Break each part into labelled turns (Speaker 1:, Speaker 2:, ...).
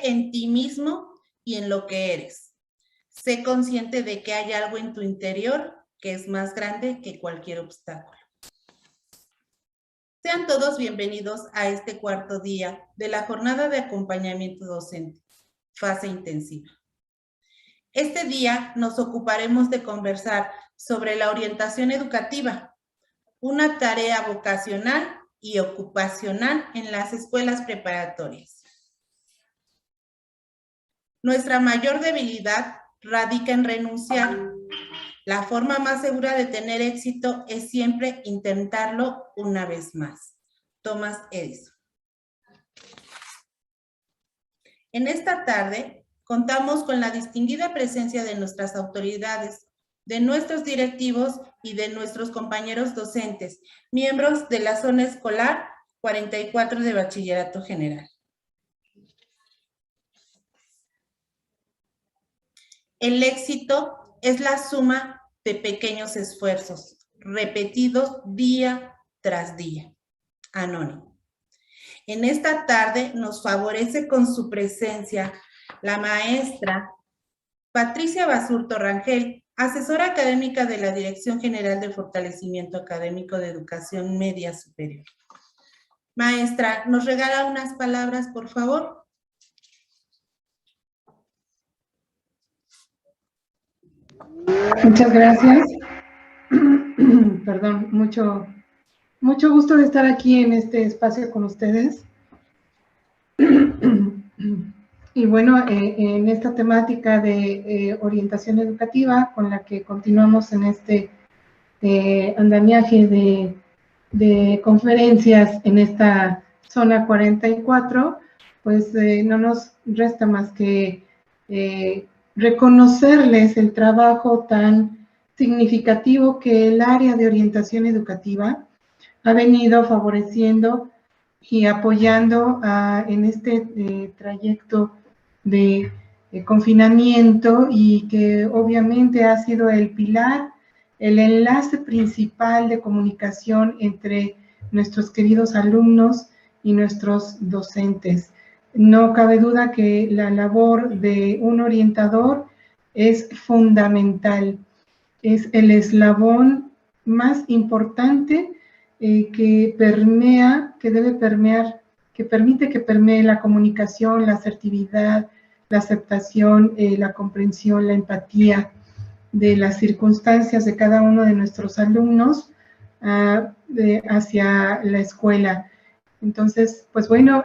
Speaker 1: Cree en ti mismo y en lo que eres. Sé consciente de que hay algo en tu interior que es más grande que cualquier obstáculo. Sean todos bienvenidos a este cuarto día de la jornada de acompañamiento docente, fase intensiva. Este día nos ocuparemos de conversar sobre la orientación educativa, una tarea vocacional y ocupacional en las escuelas preparatorias. Nuestra mayor debilidad radica en renunciar. La forma más segura de tener éxito es siempre intentarlo una vez más. Thomas Edison. En esta tarde contamos con la distinguida presencia de nuestras autoridades, de nuestros directivos y de nuestros compañeros docentes, miembros de la zona escolar 44 de Bachillerato General. El éxito es la suma de pequeños esfuerzos, repetidos día tras día. Anónimo. En esta tarde nos favorece con su presencia la maestra Patricia Basurto Rangel, asesora académica de la Dirección General de Fortalecimiento Académico de Educación Media Superior. Maestra, ¿nos regala unas palabras, por favor?
Speaker 2: Muchas gracias. Perdón, mucho gusto de estar aquí en este espacio con ustedes. Y bueno, en esta temática de orientación educativa con la que continuamos en este andamiaje de conferencias en esta zona 44, pues no nos resta más que reconocerles el trabajo tan significativo que el área de orientación educativa ha venido favoreciendo y apoyando en este trayecto de confinamiento, y que obviamente ha sido el pilar, el enlace principal de comunicación entre nuestros queridos alumnos y nuestros docentes. No cabe duda que la labor de un orientador es fundamental, es el eslabón más importante que permea, que debe permear, que permite que permee la comunicación, la asertividad, la aceptación, la comprensión, la empatía de las circunstancias de cada uno de nuestros alumnos hacia la escuela. Entonces, pues bueno,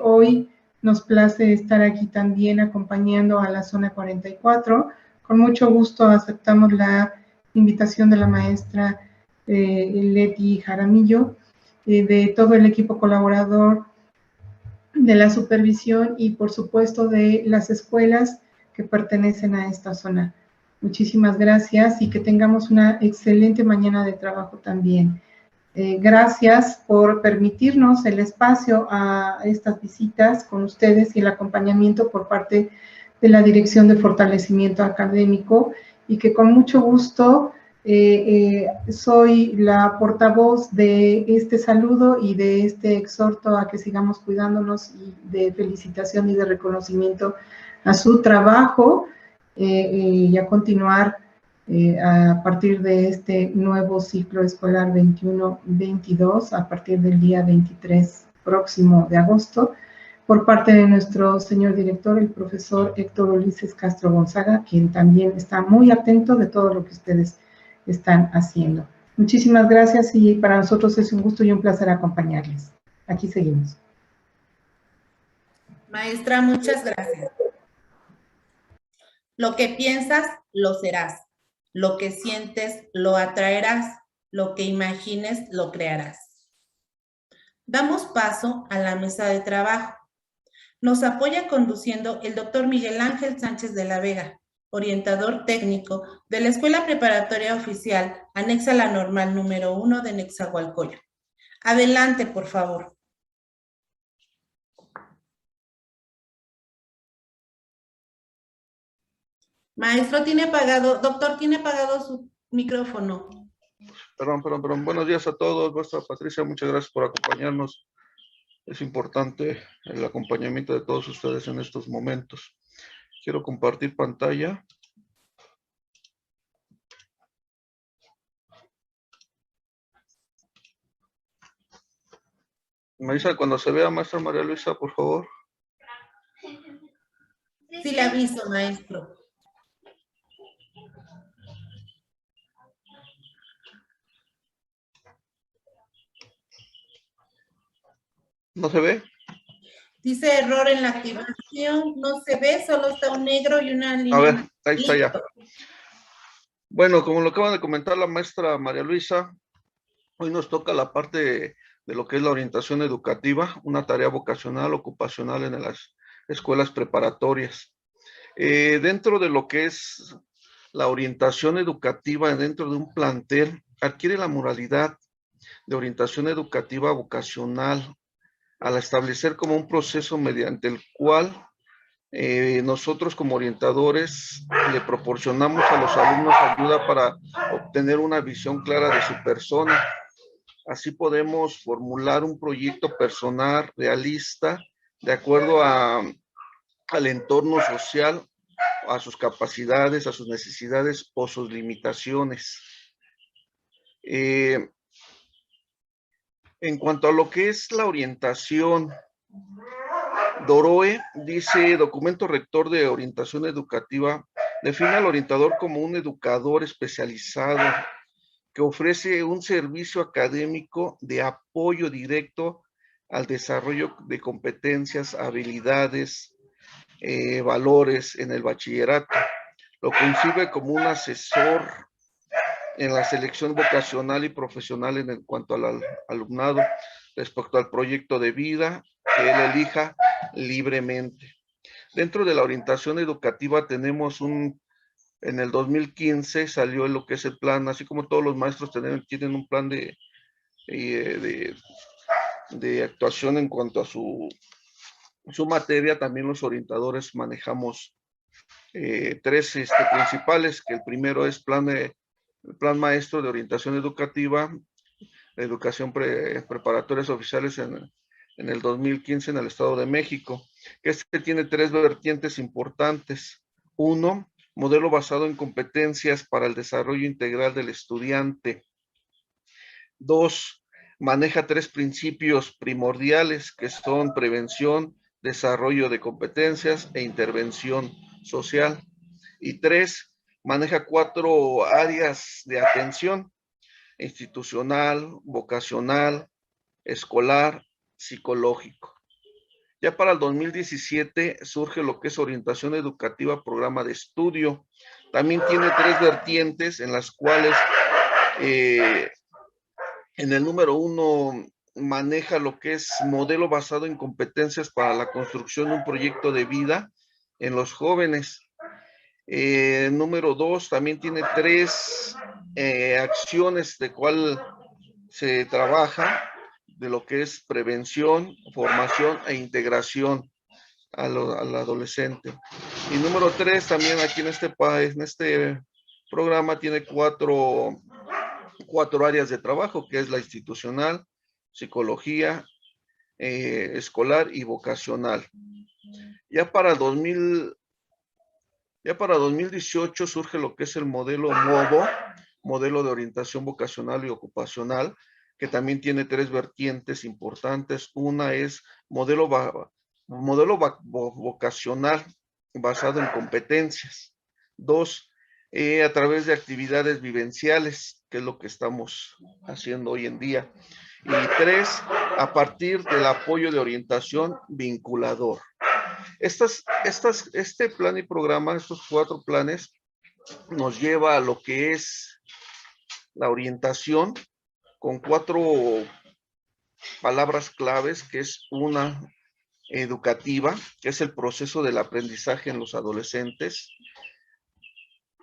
Speaker 2: hoy nos place estar aquí también acompañando a la zona 44. Con mucho gusto aceptamos la invitación de la maestra Leti Jaramillo, de todo el equipo colaborador, de la supervisión y por supuesto de las escuelas que pertenecen a esta zona. Muchísimas gracias y que tengamos una excelente mañana de trabajo también. Gracias por permitirnos el espacio a estas visitas con ustedes y el acompañamiento por parte de la Dirección de Fortalecimiento Académico, y que con mucho gusto soy la portavoz de este saludo y de este exhorto a que sigamos cuidándonos, y de felicitación y de reconocimiento a su trabajo y a continuar a partir de este nuevo ciclo escolar 21-22, a partir del día 23 próximo de agosto, por parte de nuestro señor director, el profesor Héctor Ulises Castro Gonzaga, quien también está muy atento de todo lo que ustedes están haciendo. Muchísimas gracias, y para nosotros es un gusto y un placer acompañarles. Aquí seguimos.
Speaker 1: Maestra, muchas gracias. Lo que piensas, lo serás. Lo que sientes, lo atraerás. Lo que imagines, lo crearás. Damos paso a la mesa de trabajo. Nos apoya conduciendo el doctor Miguel Ángel Sánchez de la Vega, orientador técnico de la Escuela Preparatoria Oficial, anexa a la normal número 1 de Nezahualcóyotl. Adelante, por favor. Maestro, tiene apagado, doctor, tiene apagado su micrófono.
Speaker 3: Perdón. Buenos días a todos. Maestra Patricia, muchas gracias por acompañarnos Es importante el acompañamiento de todos ustedes en estos momentos. Quiero compartir pantalla. Me avisa cuando se vea, maestra María Luisa, por favor.
Speaker 1: Sí, le aviso, maestro.
Speaker 3: ¿No se ve?
Speaker 1: Dice error en la activación, no se ve, solo está un negro y una línea.
Speaker 3: A ver, ahí está ya.
Speaker 1: Listo.
Speaker 3: Bueno, como lo acaba de comentar la maestra María Luisa, hoy nos toca la parte de lo que es la orientación educativa, una tarea vocacional, ocupacional en las escuelas preparatorias. Dentro de lo que es la orientación educativa dentro de un plantel, adquiere la modalidad de orientación educativa vocacional al establecer como un proceso mediante el cual nosotros como orientadores le proporcionamos a los alumnos ayuda para obtener una visión clara de su persona. Así podemos formular un proyecto personal realista de acuerdo al entorno social, a sus capacidades, a sus necesidades o sus limitaciones. En cuanto a lo que es la orientación, Doroe dice, documento rector de orientación educativa, define al orientador como un educador especializado que ofrece un servicio académico de apoyo directo al desarrollo de competencias, habilidades, valores en el bachillerato. Lo concibe como un asesor en la selección vocacional y profesional en cuanto al alumnado respecto al proyecto de vida que él elija libremente. Dentro de la orientación educativa tenemos en el 2015 salió lo que es el plan, así como todos los maestros tienen un plan de actuación en cuanto a su materia, también los orientadores manejamos tres principales, que el primero es el plan maestro de orientación educativa, educación preparatorias oficiales en el 2015 en el Estado de México. Este tiene tres vertientes importantes. Uno, modelo basado en competencias para el desarrollo integral del estudiante. Dos, maneja tres principios primordiales que son prevención, desarrollo de competencias e intervención social. Y tres, maneja cuatro áreas de atención: institucional, vocacional, escolar, psicológico. Ya para el 2017 surge lo que es orientación educativa, programa de estudio. También tiene tres vertientes en las cuales en el número 1 maneja lo que es modelo basado en competencias para la construcción de un proyecto de vida en los jóvenes. Número 2 también tiene tres acciones de cual se trabaja de lo que es prevención, formación e integración al adolescente. Y número 3 también aquí en este programa tiene cuatro áreas de trabajo, que es la institucional, psicología, escolar y vocacional. Ya para 2018 surge lo que es el modelo MOVO, modelo de orientación vocacional y ocupacional, que también tiene tres vertientes importantes. Una es modelo vocacional basado en competencias. Dos, a través de actividades vivenciales, que es lo que estamos haciendo hoy en día. Y tres, a partir del apoyo de orientación vinculador. Este plan y programa, estos cuatro planes, nos lleva a lo que es la orientación con cuatro palabras claves, que es una, educativa, que es el proceso del aprendizaje en los adolescentes.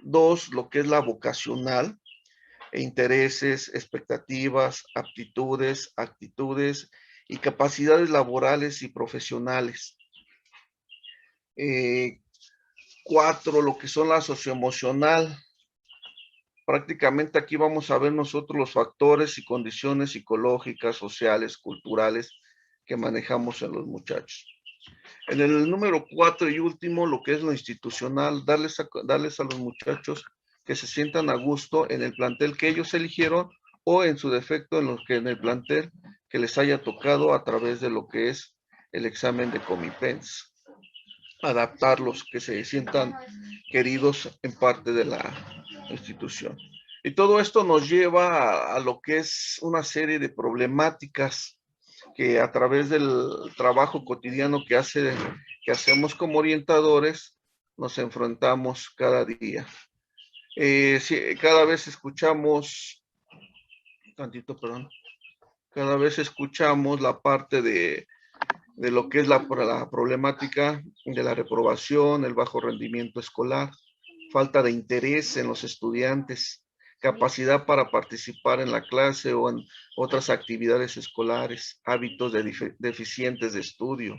Speaker 3: Dos, lo que es la vocacional, intereses, expectativas, aptitudes, actitudes y capacidades laborales y profesionales. Cuatro, lo que son la socioemocional. Prácticamente aquí vamos a ver nosotros los factores y condiciones psicológicas, sociales, culturales que manejamos en los muchachos. En el número 4 y último, lo que es lo institucional, darles a los muchachos que se sientan a gusto en el plantel que ellos eligieron o en su defecto en el plantel que les haya tocado a través de lo que es el examen de Comipens. Adaptarlos, que se sientan queridos en parte de la institución. Y todo esto nos lleva a lo que es una serie de problemáticas que a través del trabajo cotidiano que hacemos como orientadores, nos enfrentamos cada día. Cada vez escuchamos, cada vez escuchamos la parte de lo que es la problemática de la reprobación, el bajo rendimiento escolar, falta de interés en los estudiantes, capacidad para participar en la clase o en otras actividades escolares, hábitos deficientes de estudio,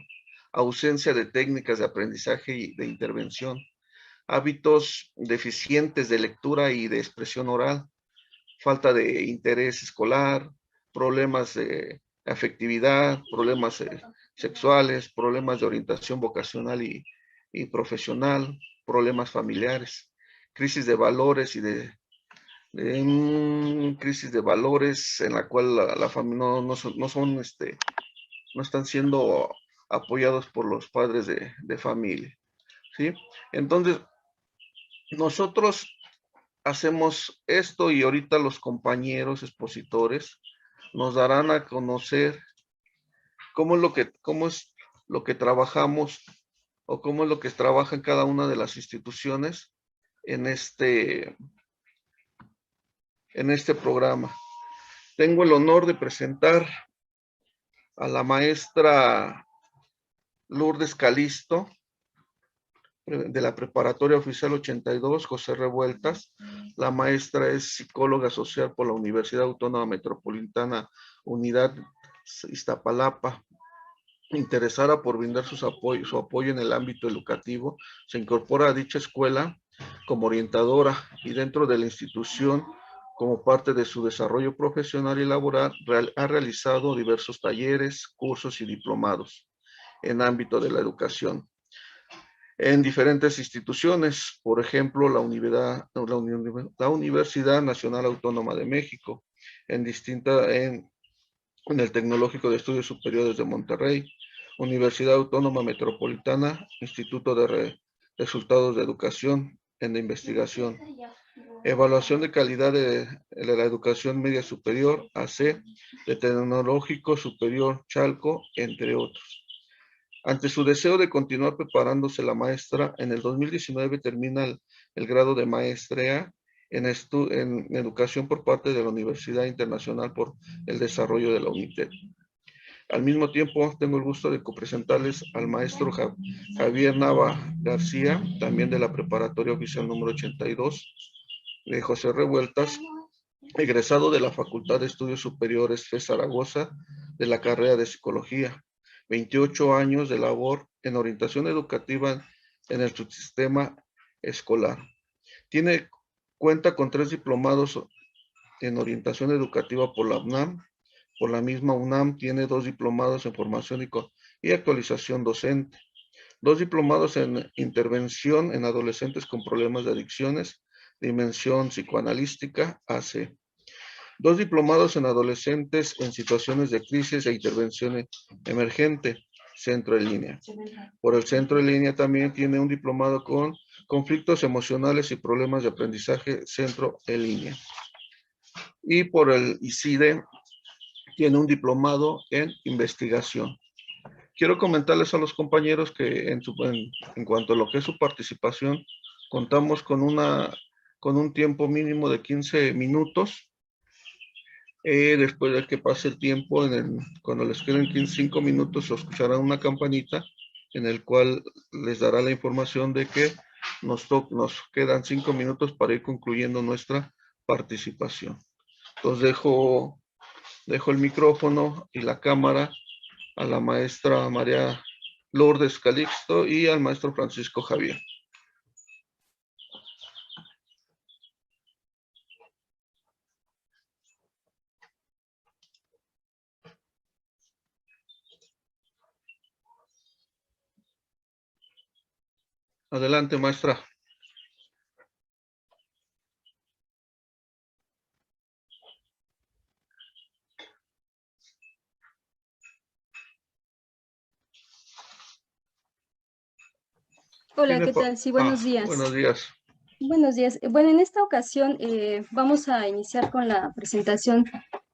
Speaker 3: ausencia de técnicas de aprendizaje y de intervención, hábitos deficientes de lectura y de expresión oral, falta de interés escolar, problemas de afectividad, problemas sexuales, problemas de orientación vocacional y profesional, problemas familiares, crisis de valores crisis de valores en la cual la familia no están siendo apoyados por los padres de familia, ¿sí? Entonces, nosotros hacemos esto y ahorita los compañeros expositores nos darán a conocer cómo es lo que trabajamos o cómo es lo que trabaja en cada una de las instituciones en este programa. Tengo el honor de presentar a la maestra Lourdes Calisto, de la Preparatoria Oficial 82, José Revueltas. La maestra es psicóloga social por la Universidad Autónoma Metropolitana, Unidad Iztapalapa. Interesada por brindar su apoyo en el ámbito educativo, se incorpora a dicha escuela como orientadora y dentro de la institución, como parte de su desarrollo profesional y laboral, ha realizado diversos talleres, cursos y diplomados en ámbito de la educación en diferentes instituciones, por ejemplo, la Universidad Nacional Autónoma de México, en el Tecnológico de Estudios Superiores de Monterrey, Universidad Autónoma Metropolitana, Instituto de Resultados de Educación en la Investigación, Evaluación de Calidad de la Educación Media Superior, AC, de Tecnológico Superior Chalco, entre otros. Ante su deseo de continuar preparándose, la maestra en el 2019 termina el grado de maestría en educación por parte de la Universidad Internacional por el Desarrollo de la UNITED. Al mismo tiempo, tengo el gusto de presentarles al maestro Javier Nava García, también de la Preparatoria Oficial número 82, de José Revueltas, egresado de la Facultad de Estudios Superiores FE Zaragoza, de la carrera de Psicología. 28 años de labor en orientación educativa en el subsistema escolar. Cuenta con 3 diplomados en orientación educativa por la UNAM. Por la misma UNAM tiene 2 diplomados en formación y actualización docente. 2 diplomados en intervención en adolescentes con problemas de adicciones, dimensión psicoanalística, AC. 2 diplomados en adolescentes en situaciones de crisis e intervención emergente, centro en línea. Por el centro en línea también tiene un diplomado con conflictos emocionales y problemas de aprendizaje, centro en línea. Y por el ICIDE tiene un diplomado en investigación. Quiero comentarles a los compañeros que en cuanto a lo que es su participación, contamos con un tiempo mínimo de 15 minutos. Después de que pase el tiempo, cuando les queden 5 minutos, escucharán una campanita en el cual les dará la información de que nos quedan 5 minutos para ir concluyendo nuestra participación. Entonces dejo el micrófono y la cámara a la maestra María Lourdes Calixto y al maestro Francisco Javier. Adelante, maestra.
Speaker 4: Hola, ¿qué tal? Sí, buenos días.
Speaker 3: Buenos días.
Speaker 4: Buenos días. Bueno, en esta ocasión vamos a iniciar con la presentación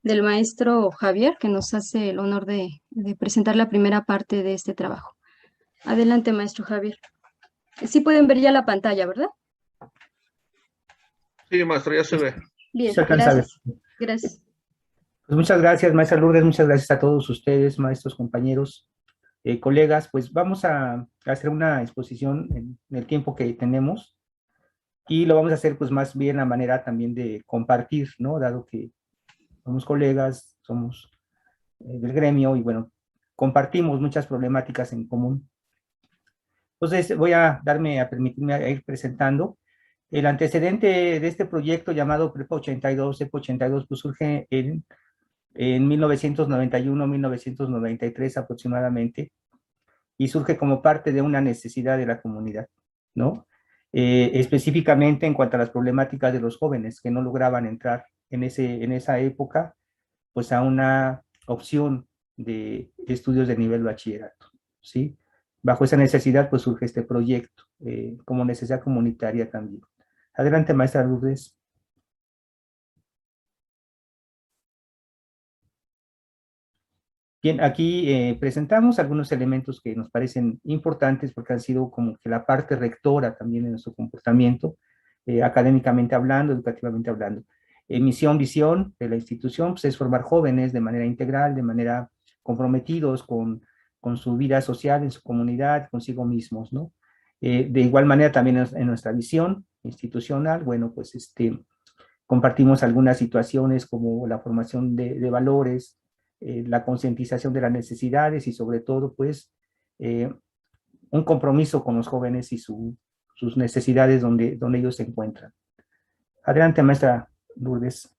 Speaker 4: del maestro Javier, que nos hace el honor de presentar la primera parte de este trabajo. Adelante, maestro Javier. Sí pueden ver ya la pantalla, ¿verdad?
Speaker 3: Sí, maestra, ya se ve.
Speaker 4: Bien,
Speaker 5: Se alcanza a ver.
Speaker 4: gracias. Gracias.
Speaker 5: Pues muchas gracias, maestra Lourdes, muchas gracias a todos ustedes, maestros, compañeros, colegas. Pues vamos a hacer una exposición en el tiempo que tenemos y lo vamos a hacer pues más bien a manera también de compartir, ¿no? Dado que somos colegas, somos del gremio y bueno, compartimos muchas problemáticas en común. Entonces voy a permitirme a ir presentando. El antecedente de este proyecto llamado Prepa 82, EPA 82, pues surge en 1991, 1993 aproximadamente, y surge como parte de una necesidad de la comunidad, ¿no? Específicamente en cuanto a las problemáticas de los jóvenes que no lograban entrar en esa época, pues a una opción de estudios de nivel bachillerato, ¿sí? Bajo esa necesidad, pues surge este proyecto, como necesidad comunitaria también. Adelante, maestra Lourdes. Bien, aquí presentamos algunos elementos que nos parecen importantes porque han sido como que la parte rectora también de nuestro comportamiento, académicamente hablando, educativamente hablando. Misión, visión de la institución, pues es formar jóvenes de manera integral, de manera comprometidos con su vida social, en su comunidad, consigo mismos, ¿no? De igual manera también en nuestra visión institucional, bueno, pues compartimos algunas situaciones como la formación de valores, la concientización de las necesidades y sobre todo, pues, un compromiso con los jóvenes y sus necesidades donde ellos se encuentran. Adelante, maestra Lourdes.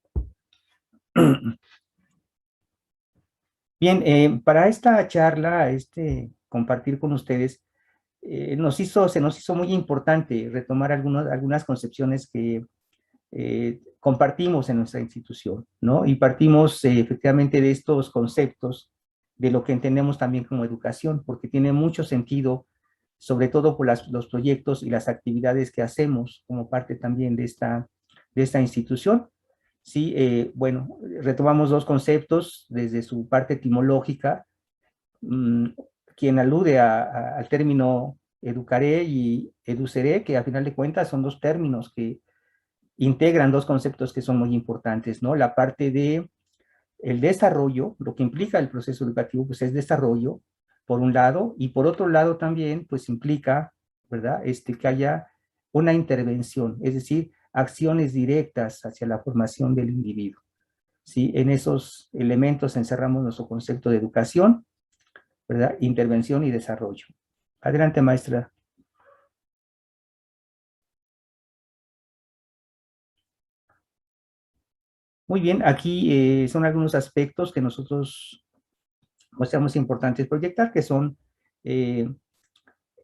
Speaker 5: Bien, para esta charla, compartir con ustedes, se nos hizo muy importante retomar algunas concepciones que compartimos en nuestra institución, ¿no? Y partimos efectivamente de estos conceptos, de lo que entendemos también como educación, porque tiene mucho sentido, sobre todo por los proyectos y las actividades que hacemos como parte también de esta institución. Sí, bueno, retomamos dos conceptos desde su parte etimológica, quien alude al término educaré y educeré, que a final de cuentas son dos términos que integran dos conceptos que son muy importantes, ¿no? La parte de el desarrollo, lo que implica el proceso educativo, pues es desarrollo, por un lado, y por otro lado también, pues implica, ¿verdad? Que haya una intervención, es decir, acciones directas hacia la formación del individuo, ¿sí? En esos elementos encerramos nuestro concepto de educación, ¿verdad? Intervención y desarrollo. Adelante, maestra. Muy bien, aquí son algunos aspectos que nosotros consideramos importantes proyectar, que son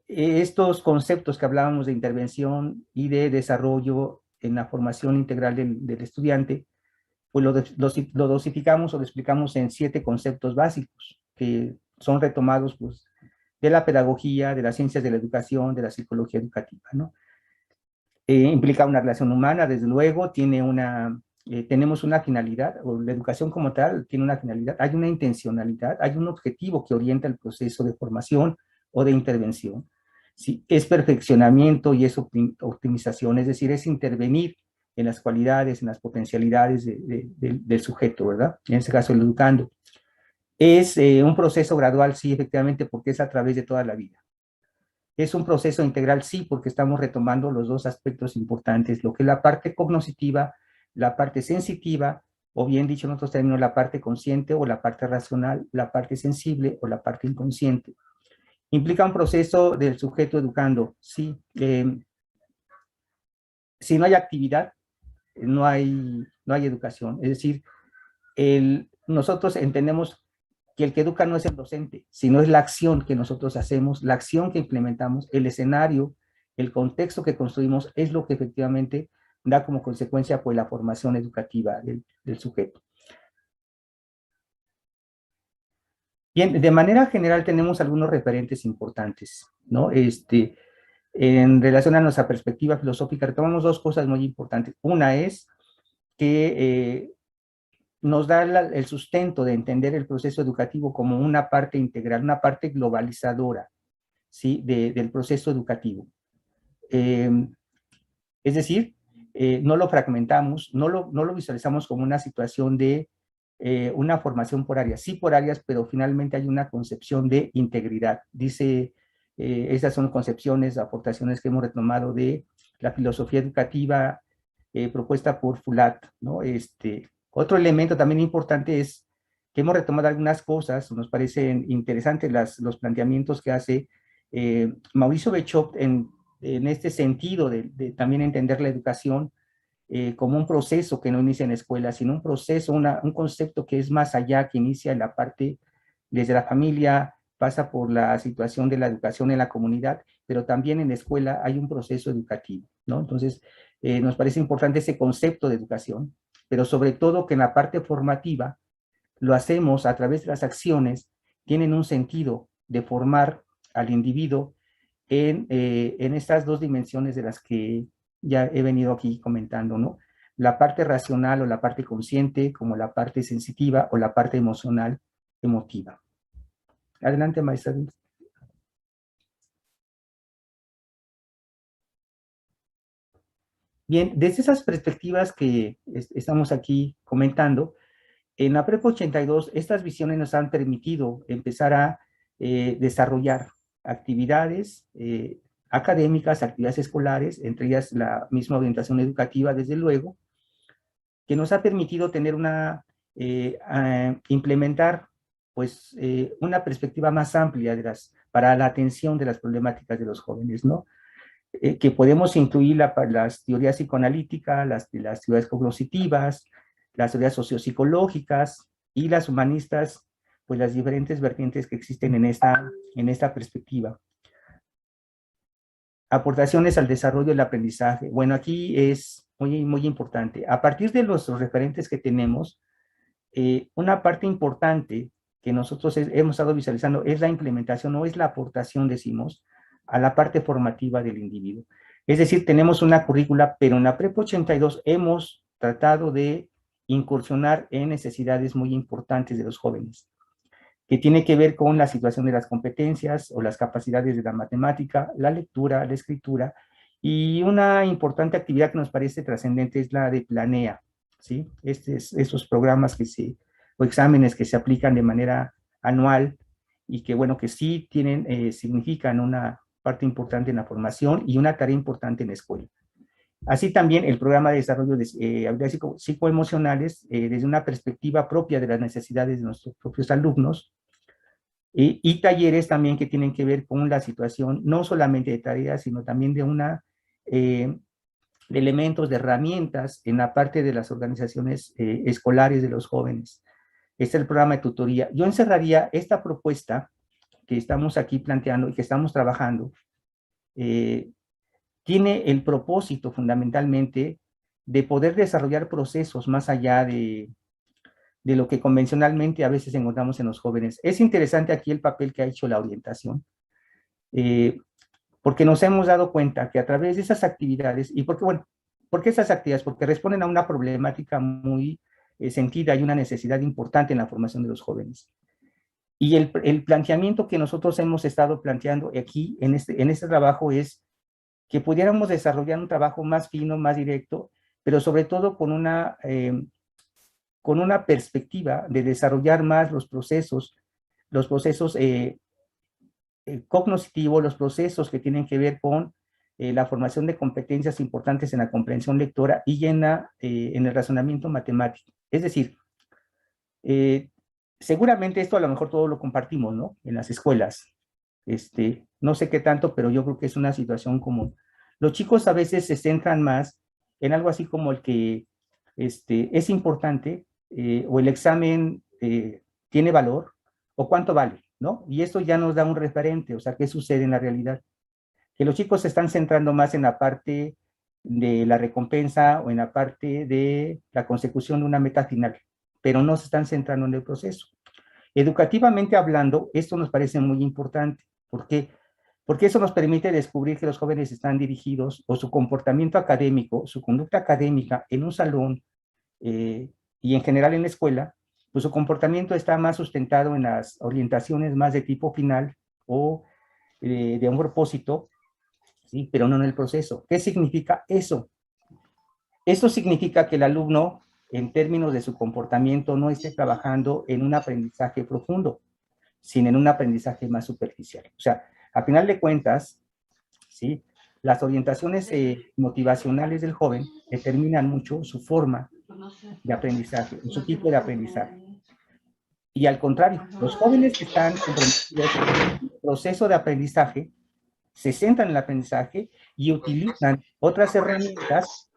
Speaker 5: estos conceptos que hablábamos de intervención y de desarrollo en la formación integral del estudiante, pues lo dosificamos o lo explicamos en 7 conceptos básicos, que son retomados pues, de la pedagogía, de las ciencias de la educación, de la psicología educativa, ¿no? Implica una relación humana, desde luego, tenemos una finalidad, o la educación como tal tiene una finalidad, hay una intencionalidad, hay un objetivo que orienta el proceso de formación o de intervención. ¿Sí? Es perfeccionamiento y es optimización, es decir, es intervenir en las cualidades, en las potencialidades del sujeto, ¿verdad? En este caso, el educando. Es un proceso gradual, sí, efectivamente, porque es a través de toda la vida. Es un proceso integral, sí, porque estamos retomando los dos aspectos importantes, lo que es la parte cognitiva, la parte sensitiva, o bien dicho en otros términos, la parte consciente o la parte racional, la parte sensible o la parte inconsciente. Implica un proceso del sujeto educando, sí. Si no hay actividad, no hay educación. Es decir, nosotros entendemos que el que educa no es el docente, sino es la acción que nosotros hacemos, la acción que implementamos, el escenario el contexto que construimos es lo que efectivamente da como consecuencia pues la formación educativa del sujeto. Bien, de manera general tenemos algunos referentes importantes, ¿no? En relación a nuestra perspectiva filosófica, retomamos dos cosas muy importantes. Una es que nos da el sustento de entender el proceso educativo como una parte integral, una parte globalizadora, ¿sí? Del proceso educativo. Es decir, no lo fragmentamos, no lo visualizamos como una situación de una formación por áreas, sí por áreas, pero finalmente hay una concepción de integridad. Dice, esas son concepciones, aportaciones que hemos retomado de la filosofía educativa propuesta por Fulat, ¿no? Otro elemento también importante es que hemos retomado algunas cosas, nos parecen interesantes los planteamientos que hace Mauricio Bechop en este sentido de también entender la educación como un proceso que no inicia en la escuela, sino un proceso, un concepto que es más allá, que inicia en la parte desde la familia, pasa por la situación de la educación en la comunidad, pero también en la escuela hay un proceso educativo, ¿no? Entonces, nos parece importante ese concepto de educación, pero sobre todo que en la parte formativa lo hacemos a través de las acciones, tienen un sentido de formar al individuo en estas dos dimensiones de las que ya he venido aquí comentando, ¿no? La parte racional o la parte consciente, como la parte sensitiva o la parte emocional, emotiva. Adelante, maestra. Bien, desde esas perspectivas que estamos aquí comentando, en la Prepa 82, estas visiones nos han permitido empezar a desarrollar actividades académicas, actividades escolares, entre ellas la misma orientación educativa, desde luego, que nos ha permitido tener implementar pues una perspectiva más amplia para la atención de las problemáticas de los jóvenes, ¿no? Que podemos incluir las teorías psicoanalíticas, las teorías cognitivas, las teorías sociopsicológicas y las humanistas, pues las diferentes vertientes que existen en esta perspectiva. Aportaciones al desarrollo del aprendizaje. Bueno, aquí es muy, muy importante. A partir de los referentes que tenemos, una parte importante que nosotros hemos estado visualizando es la implementación o es la aportación, decimos, a la parte formativa del individuo. Es decir, tenemos una currícula, pero en la Prepa 82 hemos tratado de incursionar en necesidades muy importantes de los jóvenes, que tiene que ver con la situación de las competencias o las capacidades de la matemática, la lectura, la escritura, y una importante actividad que nos parece trascendente es la de Planea, ¿sí? Esos programas o exámenes que se aplican de manera anual y que, bueno, que sí significan una parte importante en la formación y una tarea importante en la escuela. Así también el programa de desarrollo de habilidades psicoemocionales desde una perspectiva propia de las necesidades de nuestros propios alumnos y talleres también que tienen que ver con la situación no solamente de tareas, sino también de elementos, de herramientas en la parte de las organizaciones escolares de los jóvenes. Este es el programa de tutoría. Yo encerraría esta propuesta que estamos aquí planteando y que estamos trabajando, tiene el propósito fundamentalmente de poder desarrollar procesos más allá de lo que convencionalmente a veces encontramos en los jóvenes. Es interesante aquí el papel que ha hecho la orientación, porque nos hemos dado cuenta que a través de esas actividades, y ¿por qué esas actividades? Porque responden a una problemática muy sentida y una necesidad importante en la formación de los jóvenes. Y el planteamiento que nosotros hemos estado planteando aquí en este trabajo es que pudiéramos desarrollar un trabajo más fino, más directo, pero sobre todo con una perspectiva de desarrollar más los procesos cognitivos, los procesos que tienen que ver con la formación de competencias importantes en la comprensión lectora y en el razonamiento matemático. Es decir, seguramente esto a lo mejor todo lo compartimos, ¿no? En las escuelas. No sé qué tanto, pero yo creo que es una situación común. Los chicos a veces se centran más en algo así como el que es importante o el examen tiene valor o cuánto vale, ¿no? Y esto ya nos da un referente, o sea, qué sucede en la realidad. que los chicos se están centrando más en la parte de la recompensa o en la parte de la consecución de una meta final, pero no se están centrando en el proceso. Educativamente hablando, esto nos parece muy importante. ¿Por qué? Porque eso nos permite descubrir que los jóvenes están dirigidos o su comportamiento académico, su conducta académica en un salón y en general en la escuela, pues su comportamiento está más sustentado en las orientaciones más de tipo final o de un propósito, ¿sí? Pero no en el proceso. ¿Qué significa eso? Esto significa que el alumno, en términos de su comportamiento, no esté trabajando en un aprendizaje profundo, sino en un aprendizaje más superficial. O sea, a final de cuentas, ¿sí? Las orientaciones motivacionales del joven determinan mucho su forma de aprendizaje, su tipo de aprendizaje. Y al contrario, los jóvenes que están comprometidos en el proceso de aprendizaje se centran en el aprendizaje y utilizan otras herramientas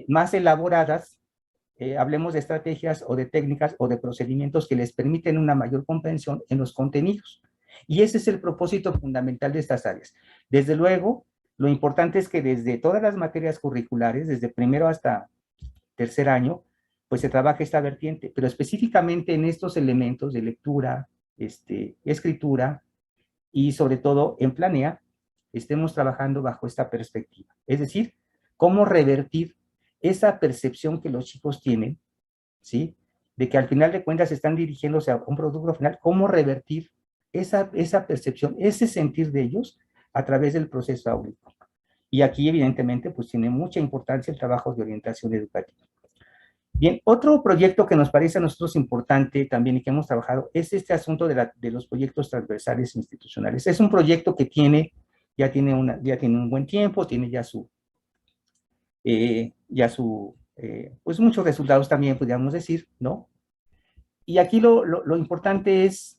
Speaker 5: más elaboradas, hablemos de estrategias o de técnicas o de procedimientos que les permiten una mayor comprensión en los contenidos. Y ese es el propósito fundamental de estas áreas. Desde luego, lo importante es que desde todas las materias curriculares, desde primero hasta tercer año, pues se trabaja esta vertiente, pero específicamente en estos elementos de lectura, escritura y sobre todo en Planea, estemos trabajando bajo esta perspectiva. Es decir, cómo revertir esa percepción que los chicos tienen, ¿sí? De que al final de cuentas están dirigiéndose a un producto final, cómo revertir esa percepción, ese sentir de ellos a través del proceso áulico. Y aquí, evidentemente, pues tiene mucha importancia el trabajo de orientación educativa. Bien, otro proyecto que nos parece a nosotros importante también y que hemos trabajado es este asunto de los proyectos transversales institucionales. Es un proyecto que ya tiene un buen tiempo, tiene ya pues muchos resultados también, podríamos decir, ¿no? Y aquí lo importante es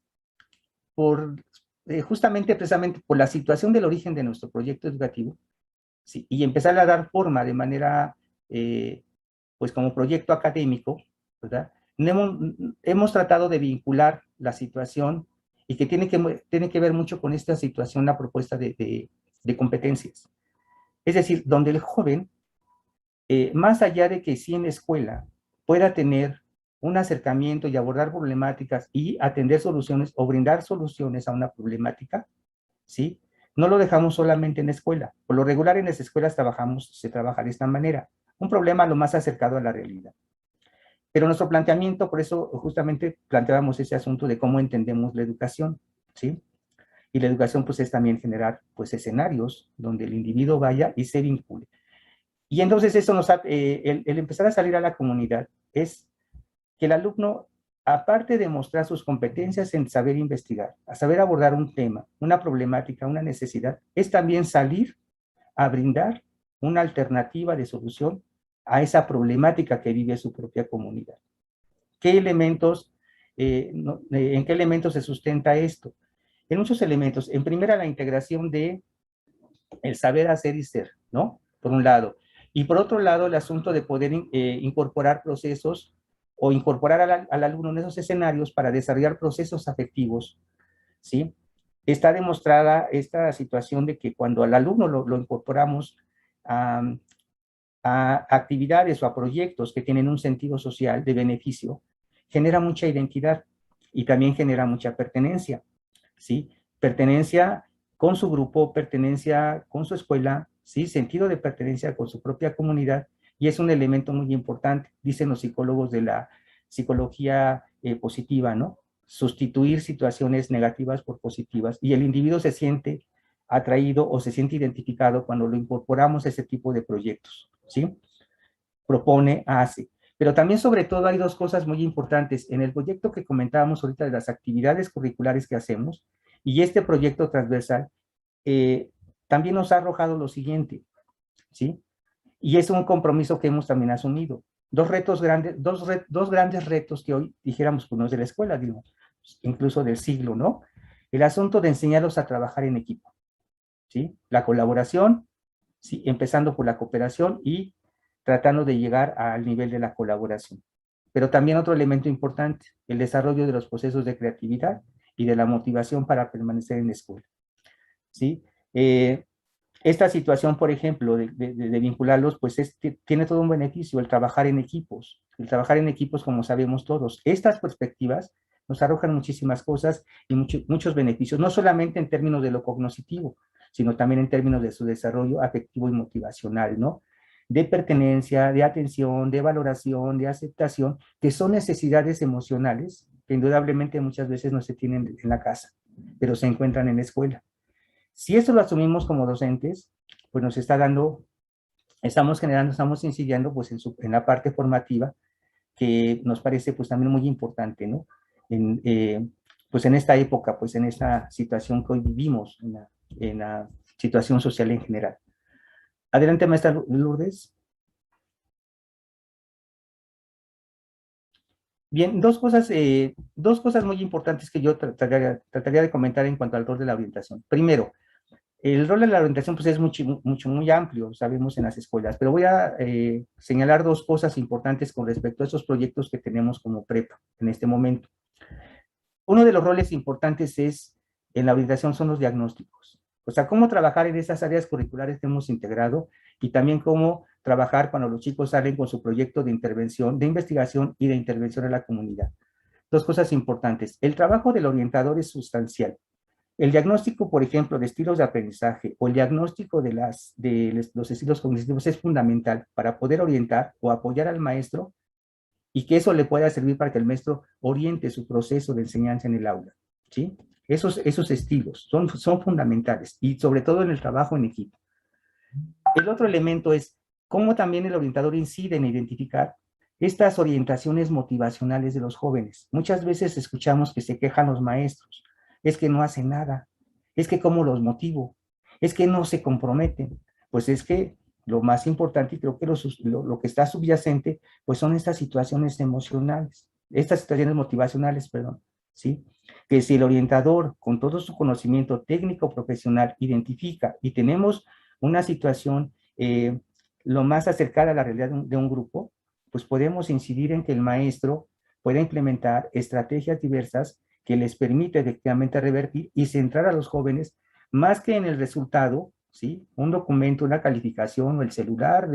Speaker 5: justamente precisamente por la situación del origen de nuestro proyecto educativo, ¿sí? Y empezar a dar forma de manera, pues como proyecto académico, ¿verdad? Hemos tratado de vincular la situación y que tiene que ver mucho con esta situación, la propuesta de competencias. Es decir, donde el joven, más allá de que sí en la escuela pueda tener un acercamiento y abordar problemáticas y atender soluciones o brindar soluciones a una problemática, ¿sí? No lo dejamos solamente en la escuela. Por lo regular en las escuelas se trabaja de esta manera. Un problema lo más acercado a la realidad. Pero nuestro planteamiento, por eso justamente planteábamos ese asunto de cómo entendemos la educación, ¿sí? Y la educación pues es también generar pues escenarios donde el individuo vaya y se vincule. Y entonces eso el empezar a salir a la comunidad es que el alumno, aparte de mostrar sus competencias en saber investigar, a saber abordar un tema, una problemática, una necesidad, es también salir a brindar una alternativa de solución a esa problemática que vive su propia comunidad. ¿Qué elementos, en qué elementos se sustenta esto? En muchos elementos. En primera, la integración de el saber hacer y ser, ¿no? Por un lado. Y por otro lado, el asunto de poder incorporar procesos o incorporar al alumno en esos escenarios para desarrollar procesos afectivos, ¿sí? Está demostrada esta situación de que cuando al alumno lo incorporamos a actividades o a proyectos que tienen un sentido social de beneficio, genera mucha identidad y también genera mucha pertenencia, ¿sí? Pertenencia con su grupo, pertenencia con su escuela, ¿sí? Sentido de pertenencia con su propia comunidad, y es un elemento muy importante, dicen los psicólogos de la psicología positiva, ¿no? Sustituir situaciones negativas por positivas, y el individuo se siente atraído o se siente identificado cuando lo incorporamos a ese tipo de proyectos, ¿sí? Propone, hace. Pero también, sobre todo, hay dos cosas muy importantes. En el proyecto que comentábamos ahorita de las actividades curriculares que hacemos, y este proyecto transversal, también nos ha arrojado lo siguiente, ¿sí? Y es un compromiso que hemos también asumido. Dos grandes retos que hoy dijéramos, pues no es de la escuela, digo, incluso del siglo, ¿no? El asunto de enseñarlos a trabajar en equipo, ¿sí? La colaboración, ¿sí? Empezando por la cooperación y tratando de llegar al nivel de la colaboración. Pero también otro elemento importante, el desarrollo de los procesos de creatividad y de la motivación para permanecer en la escuela, ¿sí? Esta situación, por ejemplo, de vincularlos, pues tiene todo un beneficio, el trabajar en equipos. El trabajar en equipos, como sabemos todos. Estas perspectivas nos arrojan muchísimas cosas y muchos beneficios, no solamente en términos de lo cognitivo, sino también en términos de su desarrollo afectivo y motivacional, ¿no? De pertenencia, de atención, de valoración, de aceptación, que son necesidades emocionales que indudablemente muchas veces no se tienen en la casa, pero se encuentran en la escuela. Si esto lo asumimos como docentes, pues nos está dando, estamos generando, estamos incidiendo pues en la parte formativa, que nos parece pues también muy importante, ¿no? Pues en esta época, pues en esta situación que hoy vivimos, en la situación social en general. Adelante, maestra Lourdes. Bien, dos cosas muy importantes que yo trataría de comentar en cuanto al rol de la orientación. Primero, el rol de la orientación pues es muy amplio, sabemos en las escuelas, pero voy a señalar dos cosas importantes con respecto a esos proyectos que tenemos como prepa en este momento. Uno de los roles importantes en la orientación son los diagnósticos. O sea, cómo trabajar en esas áreas curriculares que hemos integrado y también cómo trabajar cuando los chicos salen con su proyecto de intervención, de investigación y de intervención en la comunidad. Dos cosas importantes. El trabajo del orientador es sustancial. El diagnóstico, por ejemplo, de estilos de aprendizaje o el diagnóstico de los estilos cognitivos es fundamental para poder orientar o apoyar al maestro y que eso le pueda servir para que el maestro oriente su proceso de enseñanza en el aula, ¿sí? Esos estilos son fundamentales y sobre todo en el trabajo en equipo. El otro elemento es cómo también el orientador incide en identificar estas orientaciones motivacionales de los jóvenes. Muchas veces escuchamos que se quejan los maestros, es que no hacen nada, es que cómo los motivo, es que no se comprometen. Pues es que lo más importante, y creo que lo que está subyacente, pues son estas situaciones emocionales, estas situaciones motivacionales, perdón, ¿sí? Que si el orientador, con todo su conocimiento técnico profesional, identifica y tenemos una situación lo más acercada a la realidad de un grupo, pues podemos incidir en que el maestro pueda implementar estrategias diversas que les permite efectivamente revertir y centrar a los jóvenes más que en el resultado, ¿sí? Un documento, una calificación o el celular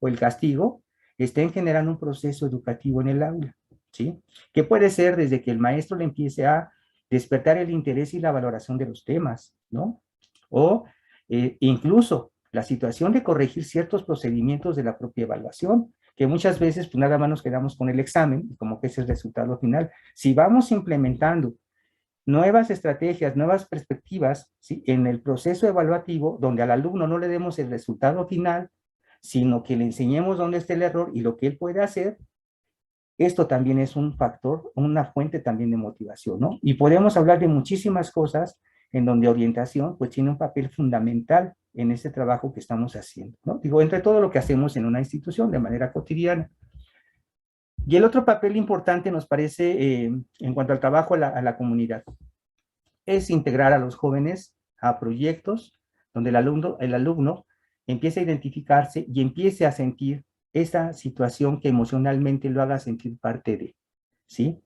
Speaker 5: o el castigo, estén generando un proceso educativo en el aula, ¿sí? Que puede ser desde que el maestro le empiece a despertar el interés y la valoración de los temas, ¿no? O incluso la situación de corregir ciertos procedimientos de la propia evaluación, que muchas veces pues nada más nos quedamos con el examen y como que ese es el resultado final. Si vamos implementando nuevas estrategias, nuevas perspectivas, ¿sí? En el proceso evaluativo, donde al alumno no le demos el resultado final, sino que le enseñemos dónde está el error y lo que él puede hacer, esto también es un factor, una fuente también de motivación, ¿no? Y podemos hablar de muchísimas cosas en donde orientación pues tiene un papel fundamental en este trabajo que estamos haciendo, ¿no? Digo, entre todo lo que hacemos en una institución de manera cotidiana. Y el otro papel importante nos parece en cuanto al trabajo a la comunidad es integrar a los jóvenes a proyectos donde el alumno empiece a identificarse y empiece a sentir esa situación que emocionalmente lo haga sentir parte de, ¿sí?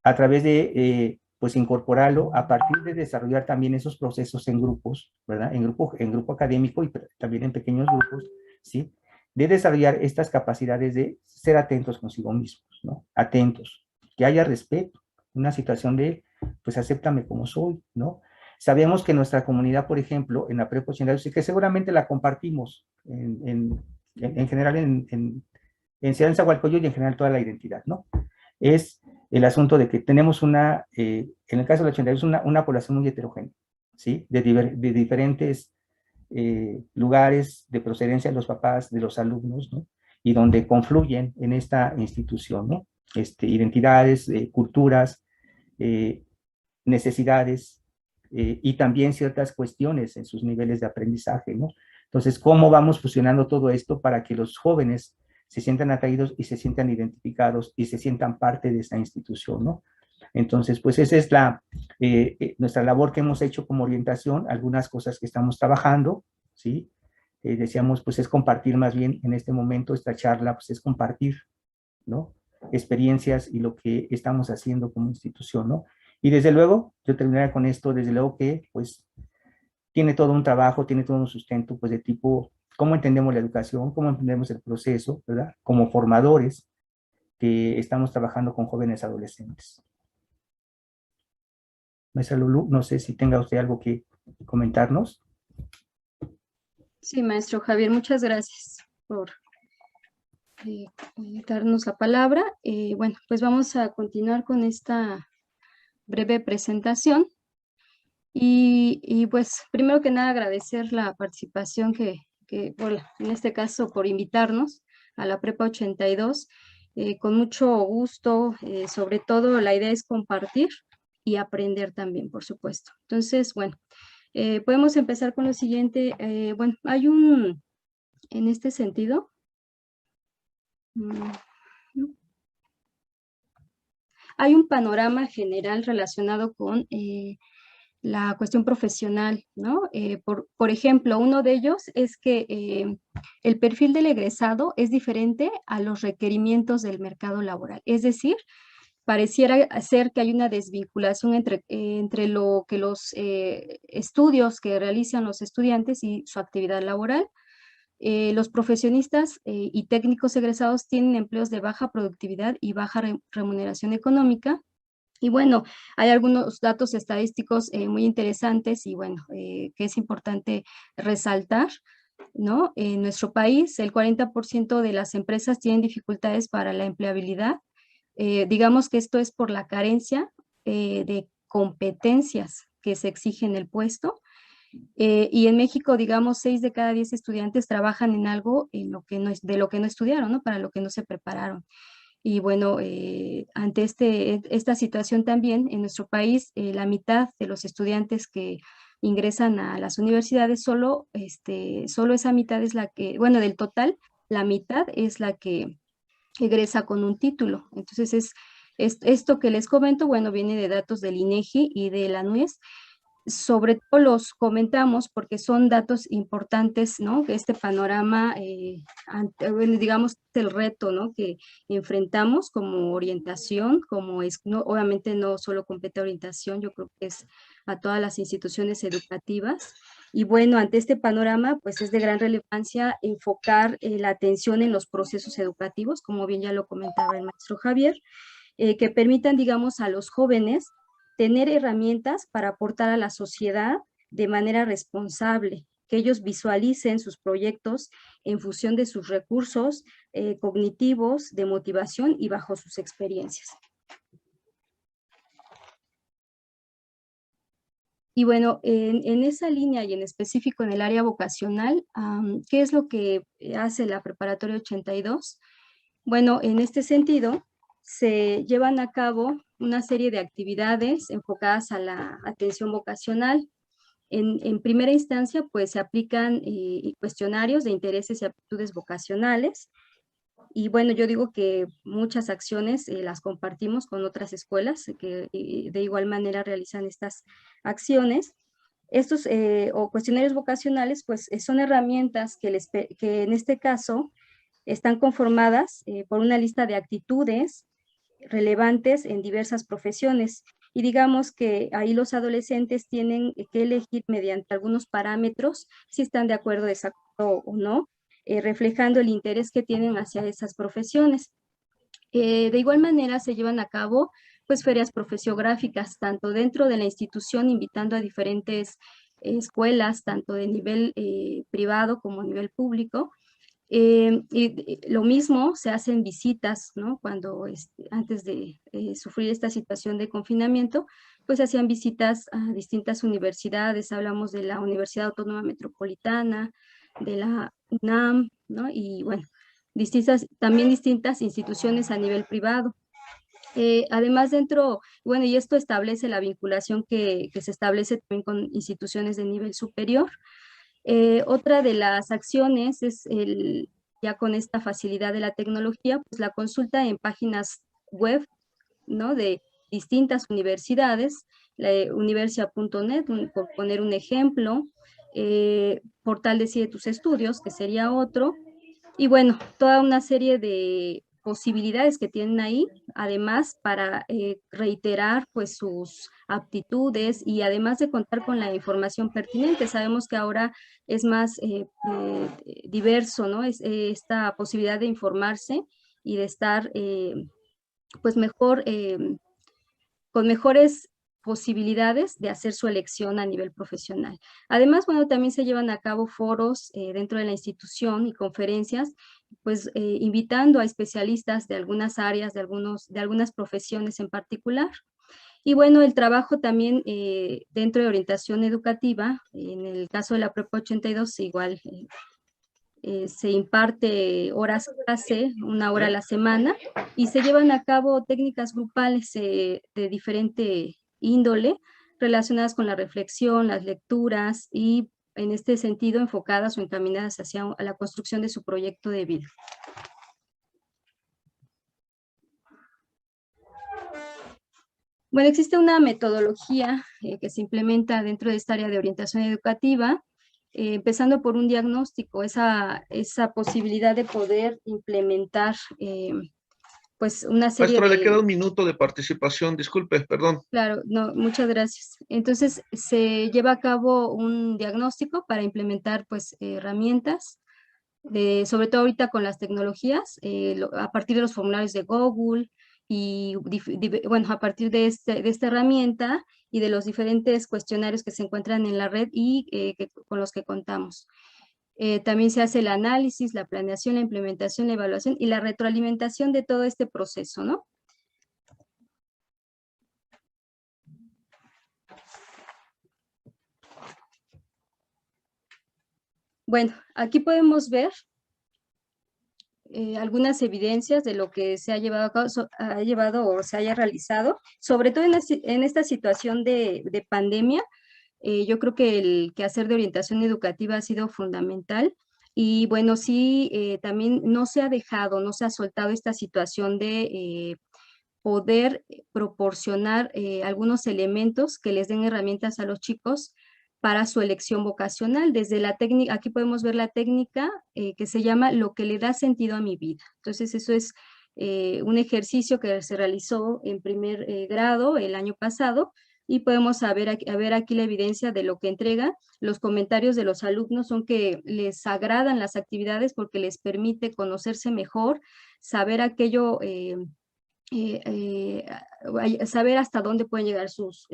Speaker 5: A través de, pues, incorporarlo a partir de desarrollar también esos procesos en grupos, ¿verdad? En grupo académico y también en pequeños grupos, ¿sí? De desarrollar estas capacidades de ser atentos consigo mismos, ¿no? Atentos, que haya respeto, una situación de, pues, acéptame como soy, ¿no? Sabemos que nuestra comunidad, por ejemplo, en la prepa 82, y que seguramente la compartimos en general en Ciudad de Zahualcóyotl y en general toda la identidad, ¿no? Es el asunto de que tenemos en el caso del 82, una población muy heterogénea, ¿sí? De diferentes lugares de procedencia de los papás, de los alumnos, ¿no? Y donde confluyen en esta institución, ¿no? Identidades, culturas, necesidades y también ciertas cuestiones en sus niveles de aprendizaje, ¿no? Entonces, ¿cómo vamos fusionando todo esto para que los jóvenes se sientan atraídos y se sientan identificados y se sientan parte de esta institución, ¿no? Entonces, pues esa es nuestra labor que hemos hecho como orientación, algunas cosas que estamos trabajando, ¿sí? Decíamos, pues es compartir más bien en este momento, esta charla, pues es compartir, ¿no? Experiencias y lo que estamos haciendo como institución, ¿no? Y desde luego, yo terminaría con esto, desde luego que, pues, tiene todo un trabajo, tiene todo un sustento, pues de tipo, cómo entendemos la educación, cómo entendemos el proceso, ¿verdad? Como formadores que estamos trabajando con jóvenes adolescentes. Maestra Lulú, no sé si tenga usted algo que comentarnos.
Speaker 4: Sí, maestro Javier, muchas gracias por darnos la palabra. Bueno, pues vamos a continuar con esta breve presentación. Y pues primero que nada agradecer la participación en este caso por invitarnos a la Prepa 82, con mucho gusto, sobre todo la idea es compartir y aprender también, por supuesto. Entonces, bueno, podemos empezar con lo siguiente. Bueno, en este sentido, hay un panorama general relacionado con la cuestión profesional, ¿no? Por ejemplo, uno de ellos es que el perfil del egresado es diferente a los requerimientos del mercado laboral. Es decir, pareciera ser que hay una desvinculación entre lo que los estudios que realizan los estudiantes y su actividad laboral. Los profesionistas y técnicos egresados tienen empleos de baja productividad y baja remuneración económica. Y bueno, hay algunos datos estadísticos muy interesantes y bueno, que es importante resaltar, ¿no? En nuestro país, el 40% de las empresas tienen dificultades para la empleabilidad. Digamos que esto es por la carencia de competencias que se exigen en el puesto. Y en México, digamos, 6 de cada 10 estudiantes trabajan en algo de lo que no estudiaron, ¿no? Para lo que no se prepararon. Y bueno, ante esta situación también en nuestro país, la mitad de los estudiantes que ingresan a las universidades, solo esa mitad es la que, bueno, del total, la mitad es la que egresa con un título. Entonces, esto que les comento, bueno, viene de datos del INEGI y de la NUES. Sobre todo los comentamos porque son datos importantes, ¿no? Que este panorama, bueno, digamos, el reto, ¿no? Que enfrentamos como orientación, obviamente no solo compete orientación, yo creo que es a todas las instituciones educativas. Y bueno, ante este panorama, pues es de gran relevancia enfocar la atención en los procesos educativos, como bien ya lo comentaba el maestro Javier, que permitan, digamos, a los jóvenes tener herramientas para aportar a la sociedad de manera responsable, que ellos visualicen sus proyectos en función de sus recursos cognitivos, de motivación y bajo sus experiencias. Y bueno, en esa línea y en específico en el área vocacional, ¿qué es lo que hace la Preparatoria 82? Bueno, en este sentido, se llevan a cabo una serie de actividades enfocadas a la atención vocacional. En primera instancia, pues se aplican cuestionarios de intereses y aptitudes vocacionales. Y bueno, yo digo que muchas acciones las compartimos con otras escuelas que de igual manera realizan estas acciones. Estos o cuestionarios vocacionales, pues son herramientas que en este caso están conformadas por una lista de actitudes relevantes en diversas profesiones. Y digamos que ahí los adolescentes tienen que elegir mediante algunos parámetros si están de acuerdo, desacuerdo o no, reflejando el interés que tienen hacia esas profesiones. De igual manera se llevan a cabo pues ferias profesiográficas, tanto dentro de la institución, invitando a diferentes escuelas, tanto de nivel privado como a nivel público. Y lo mismo se hacen visitas, ¿no? Cuando antes de sufrir esta situación de confinamiento, pues se hacían visitas a distintas universidades. Hablamos de la Universidad Autónoma Metropolitana, de la UNAM, ¿no? Y bueno, también distintas instituciones a nivel privado. Además bueno, y esto establece la vinculación que se establece también con instituciones de nivel superior. Otra de las acciones es ya con esta facilidad de la tecnología, pues la consulta en páginas web, ¿no? De distintas universidades, universia.net, por poner un ejemplo, portal Decide tus estudios, que sería otro, y bueno, toda una serie de posibilidades que tienen ahí, además para reiterar pues sus aptitudes y además de contar con la información pertinente. Sabemos que ahora es más diverso, ¿no? Esta posibilidad de informarse y de estar pues mejor, con mejores posibilidades de hacer su elección a nivel profesional. Además, bueno, también se llevan a cabo foros dentro de la institución y conferencias, pues invitando a especialistas de algunas áreas, de algunas profesiones en particular. Y bueno, el trabajo también dentro de orientación educativa, en el caso de la Prepa 82, igual se imparte horas clase, 1 hora a la semana, y se llevan a cabo técnicas grupales de diferente índole relacionadas con la reflexión, las lecturas y en este sentido enfocadas o encaminadas hacia la construcción de su proyecto de vida. Bueno, existe una metodología que se implementa dentro de esta área de orientación educativa, empezando por un diagnóstico, esa posibilidad de poder implementar pues una serie
Speaker 3: Maestra,
Speaker 4: de...
Speaker 3: le queda 1 minuto de participación, disculpe, perdón.
Speaker 4: Claro, no, muchas gracias. Entonces, se lleva a cabo un diagnóstico para implementar pues herramientas, sobre todo ahorita con las tecnologías, a partir de los formularios de Google y bueno, a partir de esta herramienta y de los diferentes cuestionarios que se encuentran en la red y con los que contamos. También se hace el análisis, la planeación, la implementación, la evaluación y la retroalimentación de todo este proceso, ¿no? Bueno, aquí podemos ver algunas evidencias de lo que se ha llevado a cabo, o se haya realizado, sobre todo en esta situación de pandemia. Yo creo que el quehacer de orientación educativa ha sido fundamental y bueno, sí, también no se ha soltado esta situación de poder proporcionar algunos elementos que les den herramientas a los chicos para su elección vocacional. Desde la técnica, aquí podemos ver la técnica que se llama lo que le da sentido a mi vida. Entonces, eso es un ejercicio que se realizó en primer grado el año pasado y podemos ver aquí la evidencia de lo que entrega. Los comentarios de los alumnos son que les agradan las actividades porque les permite conocerse mejor, saber aquello, saber hasta dónde pueden llegar sus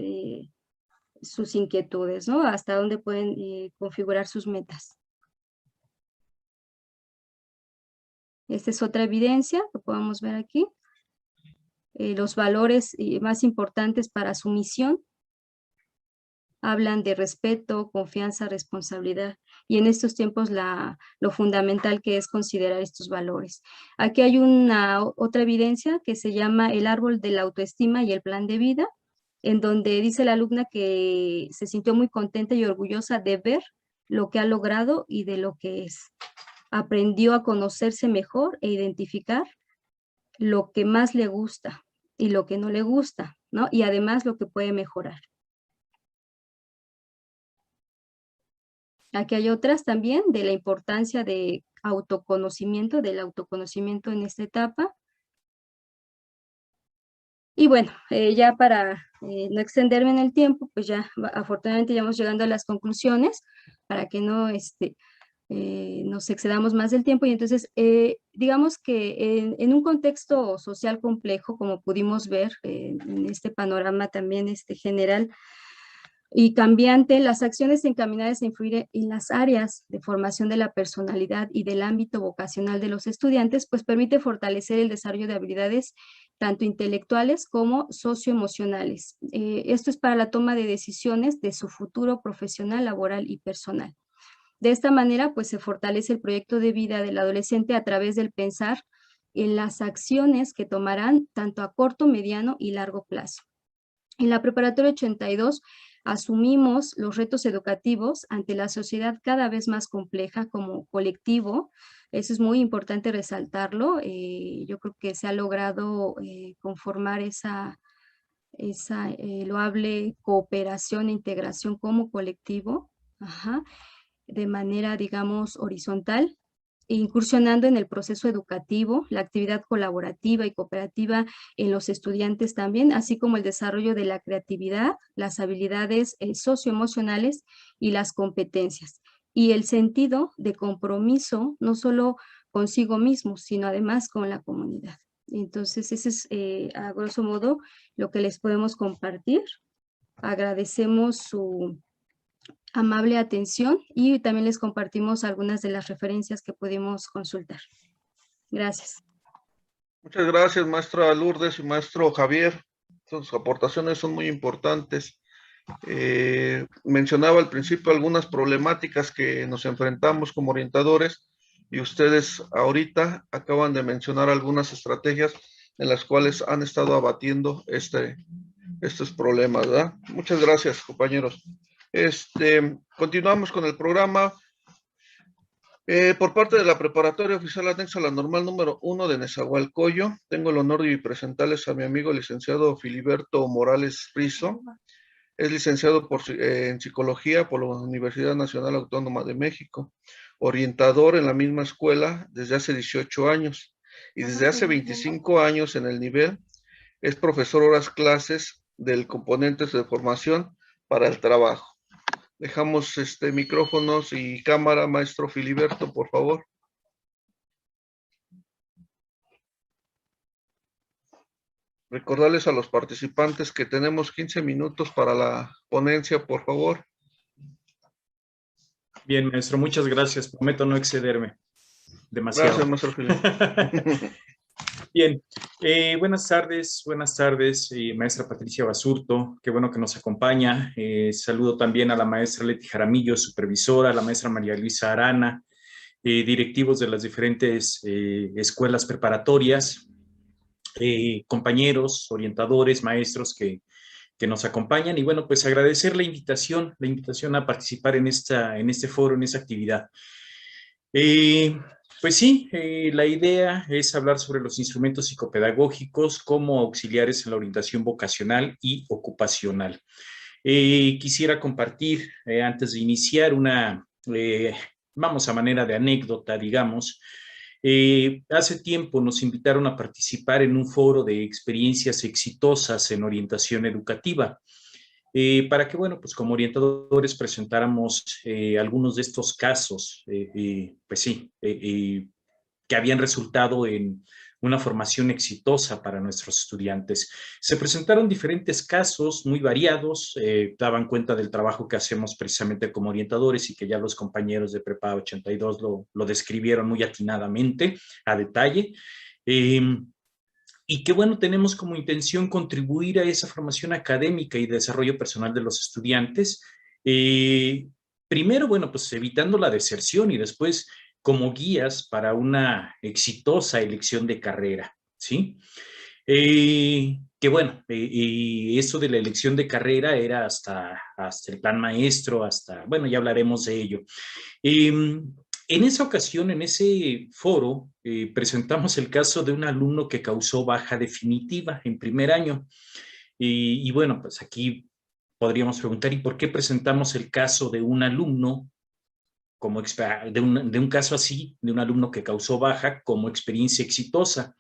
Speaker 4: inquietudes, ¿no? Hasta dónde pueden configurar sus metas. Esta es otra evidencia que podemos ver aquí. Los valores más importantes para su misión hablan de respeto, confianza, responsabilidad y en estos tiempos lo fundamental que es considerar estos valores. Aquí hay otra evidencia que se llama el árbol de la autoestima y el plan de vida, en donde dice la alumna que se sintió muy contenta y orgullosa de ver lo que ha logrado y de lo que es. Aprendió a conocerse mejor e identificar lo que más le gusta y lo que no le gusta, ¿no? Y además lo que puede mejorar. Aquí hay otras también de la importancia de autoconocimiento, del autoconocimiento en esta etapa. Y bueno, ya para no extenderme en el tiempo, pues ya afortunadamente ya vamos llegando a las conclusiones para que no nos excedamos más del tiempo. Y entonces, digamos que en un contexto social complejo, como pudimos ver en este panorama también general y cambiante, las acciones encaminadas a influir en las áreas de formación de la personalidad y del ámbito vocacional de los estudiantes, pues permite fortalecer el desarrollo de habilidades tanto intelectuales como socioemocionales. Esto es para la toma de decisiones de su futuro profesional, laboral y personal. De esta manera, pues se fortalece el proyecto de vida del adolescente a través del pensar en las acciones que tomarán tanto a corto, mediano y largo plazo. En la preparatoria 82 asumimos los retos educativos ante la sociedad cada vez más compleja como colectivo. Eso es muy importante resaltarlo. Yo creo que se ha logrado conformar esa loable cooperación e integración como colectivo, de manera, digamos, horizontal. incursionando en el proceso educativo, la actividad colaborativa y cooperativa en los estudiantes también, así como el desarrollo de la creatividad, las habilidades socioemocionales y las competencias. Y el sentido de compromiso, no solo consigo mismo, sino además con la comunidad. Entonces, ese es a grosso modo lo que les podemos compartir. Agradecemos su amable atención y también les compartimos algunas de las referencias que pudimos consultar. Gracias.
Speaker 3: Muchas gracias, maestra Lourdes y maestro Javier. Sus aportaciones son muy importantes. Mencionaba al principio algunas problemáticas que nos enfrentamos como orientadores y ustedes ahorita acaban de mencionar algunas estrategias en las cuales han estado abatiendo estos problemas, ¿verdad? Muchas gracias, compañeros. Continuamos con el programa. Por parte de la Preparatoria Oficial Anexa a la Normal número 1 de Nezahualcóyotl, tengo el honor de presentarles a mi amigo licenciado Filiberto Morales Rizo. Es licenciado en Psicología por la Universidad Nacional Autónoma de México, orientador en la misma escuela desde hace 18 años y desde hace 25 años en el nivel es profesor horas clases del componentes de formación para el trabajo. Dejamos micrófonos y cámara, maestro Filiberto, por favor. Recordarles a los participantes que tenemos 15 minutos para la ponencia, por favor.
Speaker 6: Bien, maestro, muchas gracias. Prometo no excederme demasiado.
Speaker 3: Gracias, maestro Filiberto.
Speaker 6: Bien, buenas tardes, maestra Patricia Basurto, qué bueno que nos acompaña. Saludo también a la maestra Leti Jaramillo, supervisora, a la maestra María Luisa Arana, directivos de las diferentes escuelas preparatorias, compañeros, orientadores, maestros que nos acompañan y bueno, pues agradecer la invitación a participar en este foro, en esta actividad. Pues sí, la idea es hablar sobre los instrumentos psicopedagógicos como auxiliares en la orientación vocacional y ocupacional. Quisiera compartir, antes de iniciar, vamos a manera de anécdota, digamos. Hace tiempo nos invitaron a participar en un foro de experiencias exitosas en orientación educativa. Para que, bueno, pues como orientadores presentáramos algunos de estos casos, pues sí, que habían resultado en una formación exitosa para nuestros estudiantes. Se presentaron diferentes casos muy variados, daban cuenta del trabajo que hacemos precisamente como orientadores y que ya los compañeros de Prepa 82 lo describieron muy atinadamente, a detalle. Y que bueno, tenemos como intención contribuir a esa formación académica y desarrollo personal de los estudiantes. Primero, bueno, pues evitando la deserción y después como guías para una exitosa elección de carrera, ¿sí? Que bueno, eso de la elección de carrera era hasta el plan maestro, bueno, ya hablaremos de ello. En esa ocasión, en ese foro, presentamos el caso de un alumno que causó baja definitiva en primer año. Y bueno, pues aquí podríamos preguntar, ¿y por qué presentamos el caso de un alumno, de un caso así, de un alumno que causó baja como experiencia exitosa?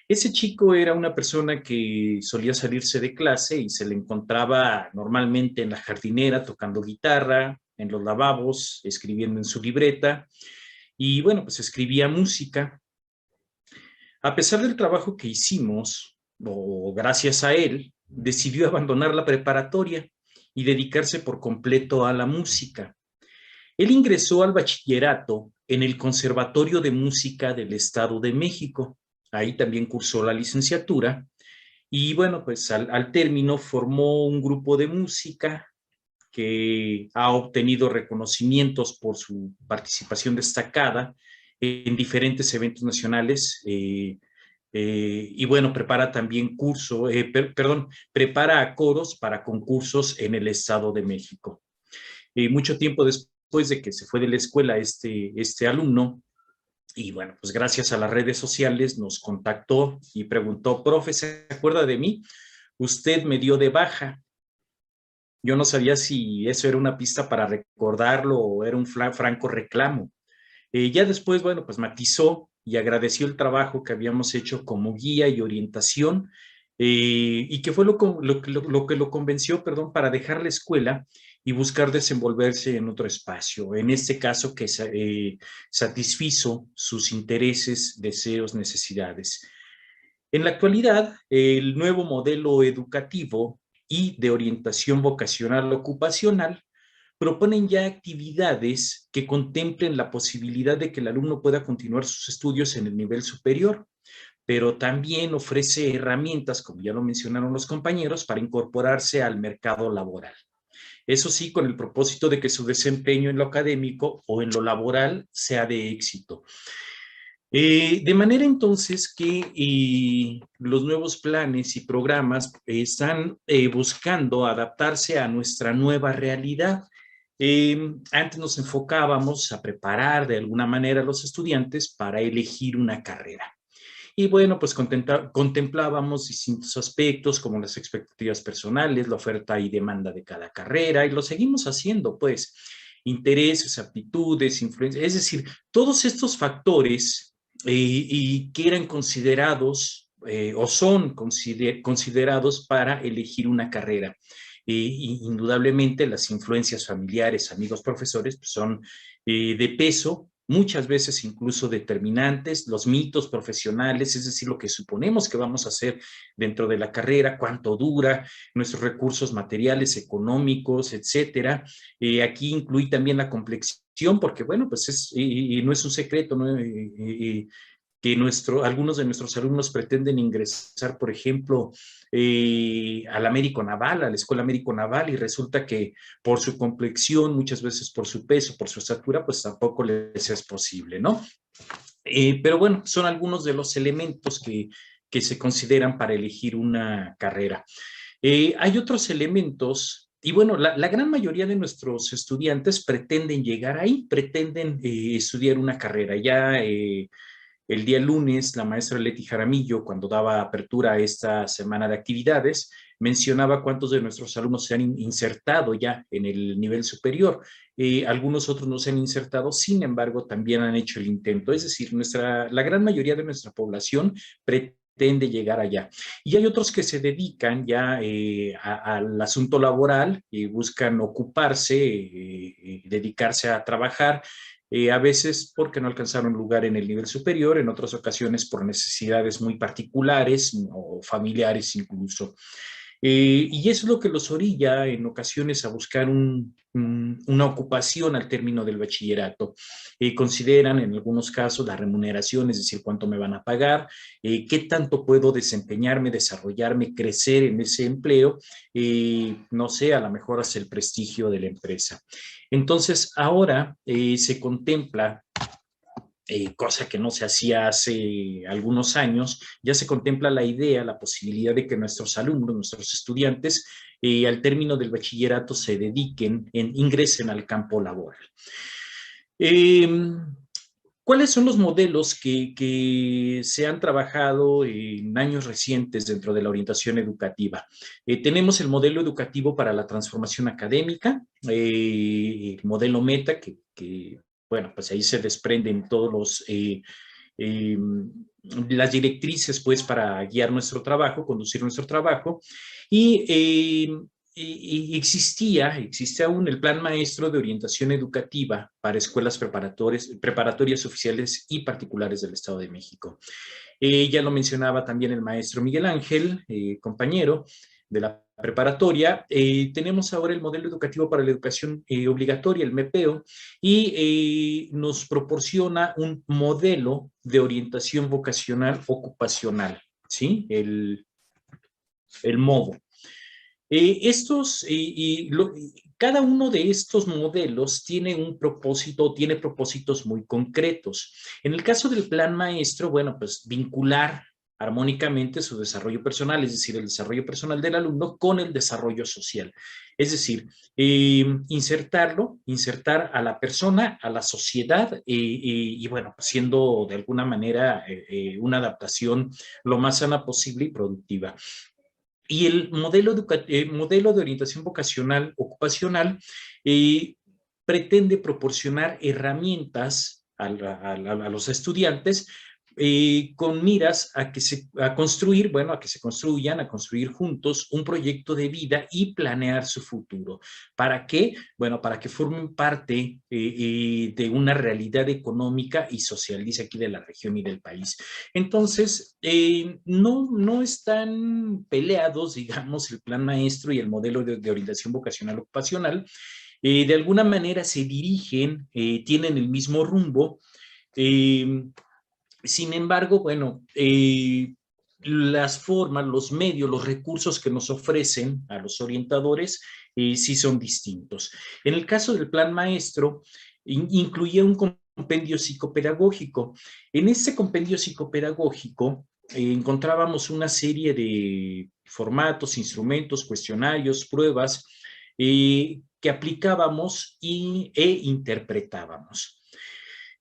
Speaker 6: Ese chico era una persona que solía salirse de clase y se le encontraba normalmente en la jardinera tocando guitarra, en los lavabos, escribiendo en su libreta, y bueno, pues escribía música. A pesar del trabajo que hicimos, o gracias a él, decidió abandonar la preparatoria y dedicarse por completo a la música. Él ingresó al bachillerato en el Conservatorio de Música del Estado de México. Ahí también cursó la licenciatura. Y bueno, pues al término formó un grupo de música que ha obtenido reconocimientos por su participación destacada en diferentes eventos nacionales y bueno, prepara también prepara a coros para concursos en el Estado de México. Mucho tiempo después de que se fue de la escuela este alumno, y bueno, pues gracias a las redes sociales nos contactó y preguntó: profe, ¿se acuerda de mí? Usted me dio de baja. Yo no sabía si eso era una pista para recordarlo o era un franco reclamo. Ya después, bueno, pues matizó y agradeció el trabajo que habíamos hecho como guía y orientación, y que fue lo que lo convenció, perdón, para dejar la escuela y buscar desenvolverse en otro espacio. En este caso, que satisfizo sus intereses, deseos, necesidades. En la actualidad, el nuevo modelo educativo y de orientación vocacional ocupacional proponen ya actividades que contemplen la posibilidad de que el alumno pueda continuar sus estudios en el nivel superior, pero también ofrece herramientas, como ya lo mencionaron los compañeros, para incorporarse al mercado laboral. Eso sí, con el propósito de que su desempeño en lo académico o en lo laboral sea de éxito. De manera entonces que los nuevos planes y programas están buscando adaptarse a nuestra nueva realidad. Antes nos enfocábamos a preparar de alguna manera a los estudiantes para elegir una carrera. Y bueno, pues contemplábamos distintos aspectos como las expectativas personales, la oferta y demanda de cada carrera, y lo seguimos haciendo, pues, intereses, aptitudes, influencias, es decir, todos estos factores y que eran considerados o son considerados para elegir una carrera. Y indudablemente las influencias familiares, amigos, profesores, pues son de peso, muchas veces incluso determinantes, los mitos profesionales, es decir, lo que suponemos que vamos a hacer dentro de la carrera, cuánto dura, nuestros recursos materiales, económicos, etcétera. Aquí incluye también la complexión, porque bueno, pues no es un secreto, ¿no? Que algunos de nuestros alumnos pretenden ingresar, por ejemplo, al Américo Naval, a la Escuela Américo Naval, y resulta que por su complexión, muchas veces por su peso, por su estatura, pues tampoco les es posible, ¿no? Pero bueno, son algunos de los elementos que se consideran para elegir una carrera. Hay otros elementos, y bueno, la gran mayoría de nuestros estudiantes pretenden llegar ahí, pretenden estudiar una carrera. Ya el día lunes, la maestra Leti Jaramillo, cuando daba apertura a esta semana de actividades, mencionaba cuántos de nuestros alumnos se han insertado ya en el nivel superior. Algunos otros no se han insertado, sin embargo, también han hecho el intento. Es decir, la gran mayoría de nuestra población pretende llegar allá. Y hay otros que se dedican ya al asunto laboral y buscan ocuparse, dedicarse a trabajar, a veces porque no alcanzaron lugar en el nivel superior, en otras ocasiones por necesidades muy particulares o familiares incluso. Y eso es lo que los orilla en ocasiones a buscar una ocupación al término del bachillerato. Consideran en algunos casos la remuneración, es decir, cuánto me van a pagar, qué tanto puedo desempeñarme, desarrollarme, crecer en ese empleo, no sé, a lo mejor hacia el prestigio de la empresa. Entonces, ahora se contempla, cosa que no se hacía hace algunos años, ya se contempla la idea, la posibilidad de que nuestros alumnos, nuestros estudiantes, al término del bachillerato se dediquen, ingresen al campo laboral. ¿Cuáles son los modelos que se han trabajado en años recientes dentro de la orientación educativa? Tenemos el modelo educativo para la transformación académica, el modelo META, que bueno, pues ahí se desprenden todos las directrices, pues, para guiar nuestro trabajo, conducir nuestro trabajo, y existe aún el Plan Maestro de Orientación Educativa para escuelas preparatorias oficiales y particulares del Estado de México. Ya lo mencionaba también el maestro Miguel Ángel, compañero de la preparatoria. Tenemos ahora el modelo educativo para la educación obligatoria, el MEPEO, y nos proporciona un modelo de orientación vocacional ocupacional, ¿sí? El MOVO. Cada uno de estos modelos tiene un propósito, tiene propósitos muy concretos. En el caso del plan maestro, bueno, pues vincular armónicamente su desarrollo personal, es decir, el desarrollo personal del alumno con el desarrollo social. Es decir, insertar a la persona, a la sociedad, y bueno, siendo de alguna manera una adaptación lo más sana posible y productiva. Y el modelo de orientación vocacional ocupacional pretende proporcionar herramientas a los estudiantes con miras a que a construir juntos un proyecto de vida y planear su futuro. ¿Para qué? Bueno, para que formen parte de una realidad económica y social, dice aquí, de la región y del país. Entonces, no están peleados, digamos, el plan maestro y el modelo de orientación vocacional ocupacional. De alguna manera se dirigen, tienen el mismo rumbo. Sin embargo, bueno, las formas, los medios, los recursos que nos ofrecen a los orientadores sí son distintos. En el caso del plan maestro, incluía un compendio psicopedagógico. En ese compendio psicopedagógico encontrábamos una serie de formatos, instrumentos, cuestionarios, pruebas que aplicábamos e interpretábamos.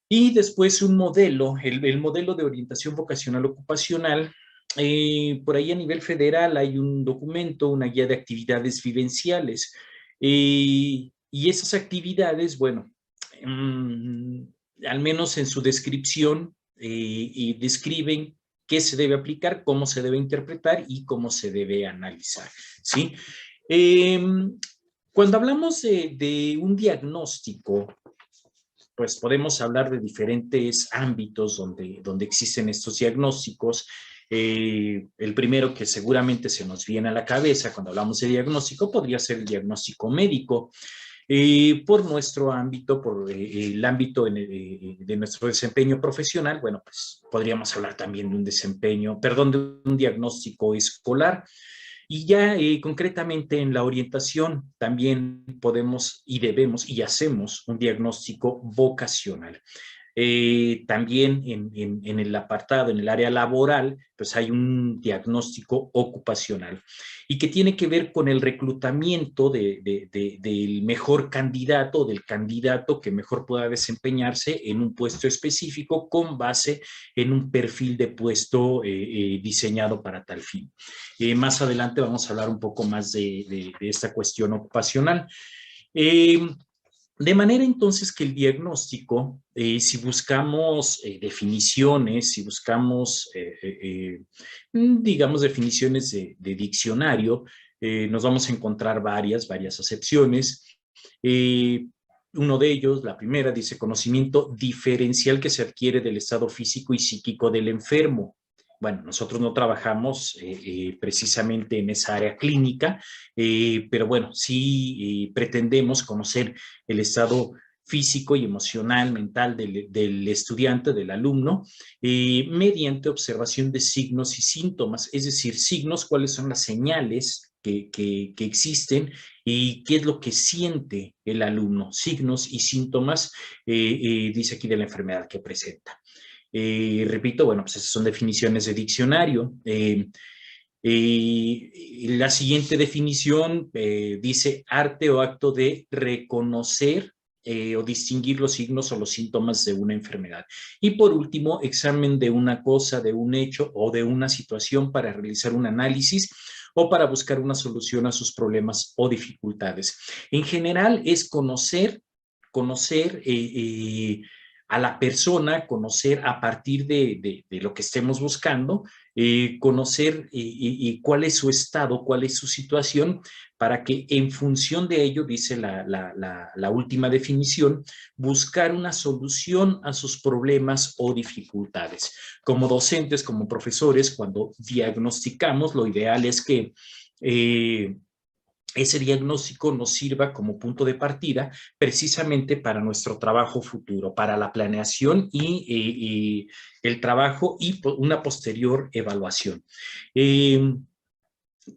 Speaker 6: Y después un modelo, el modelo de orientación vocacional ocupacional. Por ahí a nivel federal hay un documento, una guía de actividades vivenciales. Y esas actividades, bueno, al menos en su descripción, describen qué se debe aplicar, cómo se debe interpretar y cómo se debe analizar, ¿sí? Cuando hablamos de un diagnóstico, pues podemos hablar de diferentes ámbitos donde existen estos diagnósticos. El primero que seguramente se nos viene a la cabeza cuando hablamos de diagnóstico podría ser el diagnóstico médico. Por nuestro ámbito, por el ámbito de nuestro desempeño profesional, bueno, pues podríamos hablar también de un diagnóstico escolar. Y ya concretamente en la orientación también podemos y debemos y hacemos un diagnóstico vocacional. También en el apartado, en el área laboral, pues hay un diagnóstico ocupacional y que tiene que ver con el reclutamiento del mejor candidato, del candidato que mejor pueda desempeñarse en un puesto específico con base en un perfil de puesto diseñado para tal fin. Más adelante vamos a hablar un poco más de esta cuestión ocupacional. De manera entonces que el diagnóstico, si buscamos definiciones, si buscamos, digamos, definiciones de diccionario, nos vamos a encontrar varias acepciones. Uno de ellos, la primera, dice conocimiento diferencial que se adquiere del estado físico y psíquico del enfermo. Bueno, nosotros no trabajamos precisamente en esa área clínica, pero bueno, sí pretendemos conocer el estado físico y emocional, mental del estudiante, del alumno, mediante observación de signos y síntomas, es decir, signos, cuáles son las señales que existen y qué es lo que siente el alumno, signos y síntomas, dice aquí, de la enfermedad que presenta. Repito, bueno, pues esas son definiciones de diccionario. La siguiente definición dice arte o acto de reconocer o distinguir los signos o los síntomas de una enfermedad. Y por último, examen de una cosa, de un hecho o de una situación para realizar un análisis o para buscar una solución a sus problemas o dificultades. En general es conocer a la persona, conocer a partir de lo que estemos buscando, conocer cuál es su estado, cuál es su situación, para que en función de ello, dice la última definición, buscar una solución a sus problemas o dificultades. Como docentes, como profesores, cuando diagnosticamos, lo ideal es que ese diagnóstico nos sirva como punto de partida precisamente para nuestro trabajo futuro, para la planeación y el trabajo y una posterior evaluación.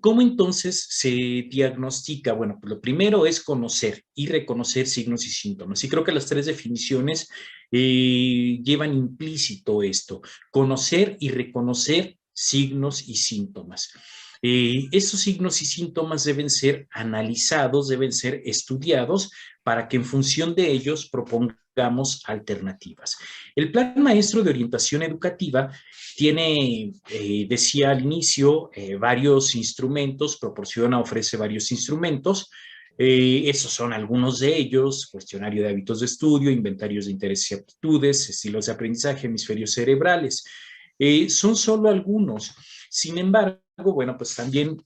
Speaker 6: ¿Cómo entonces se diagnostica? Bueno, pues lo primero es conocer y reconocer signos y síntomas. Y creo que las tres definiciones llevan implícito esto: conocer y reconocer signos y síntomas. Estos signos y síntomas deben ser analizados, deben ser estudiados para que en función de ellos propongamos alternativas. El Plan Maestro de Orientación Educativa tiene, decía al inicio, varios instrumentos, ofrece varios instrumentos. Esos son algunos de ellos: cuestionario de hábitos de estudio, inventarios de intereses y aptitudes, estilos de aprendizaje, hemisferios cerebrales. Son solo algunos. Sin embargo, bueno, pues también,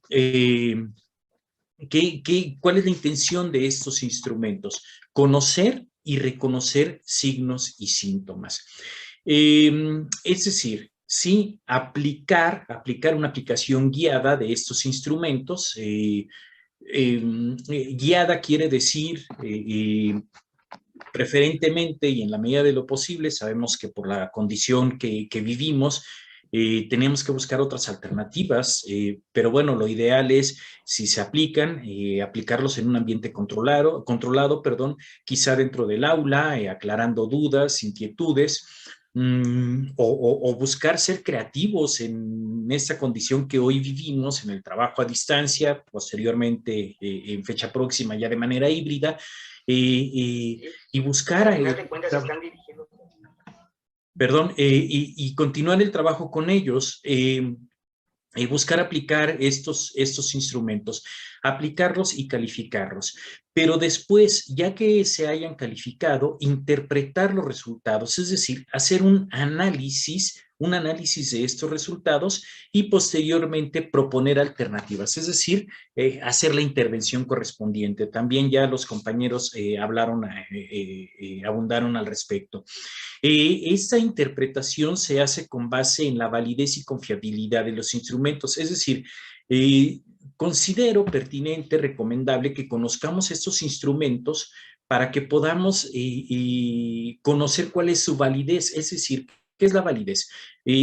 Speaker 6: ¿cuál es la intención de estos instrumentos? Conocer y reconocer signos y síntomas. Es decir, sí, aplicar una aplicación guiada de estos instrumentos. Guiada quiere decir, preferentemente y en la medida de lo posible, sabemos que por la condición que vivimos, tenemos que buscar otras alternativas, pero bueno, lo ideal es, si se aplican, aplicarlos en un ambiente controlado, perdón, quizá dentro del aula, aclarando dudas, inquietudes, o buscar ser creativos en esta condición que hoy vivimos, en el trabajo a distancia, posteriormente en fecha próxima ya de manera híbrida, y buscar, y continuar el trabajo con ellos, y buscar aplicar estos instrumentos, aplicarlos y calificarlos. Pero después, ya que se hayan calificado, interpretar los resultados, es decir, hacer un análisis de estos resultados y posteriormente proponer alternativas, es decir, hacer la intervención correspondiente. También ya los compañeros abundaron al respecto. Esta interpretación se hace con base en la validez y confiabilidad de los instrumentos, es decir, considero pertinente, recomendable que conozcamos estos instrumentos para que podamos conocer cuál es su validez, es decir, ¿qué es la validez?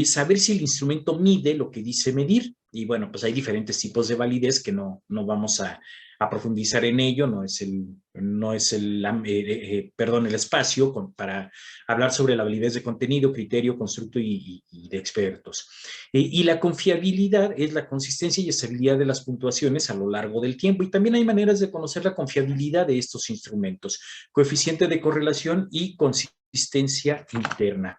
Speaker 6: Saber si el instrumento mide lo que dice medir. Y bueno, pues hay diferentes tipos de validez que no vamos a profundizar en ello, no es el espacio para hablar sobre la validez de contenido, criterio, constructo y de expertos. Y la confiabilidad es la consistencia y estabilidad de las puntuaciones a lo largo del tiempo. Y también hay maneras de conocer la confiabilidad de estos instrumentos: coeficiente de correlación y consistencia interna.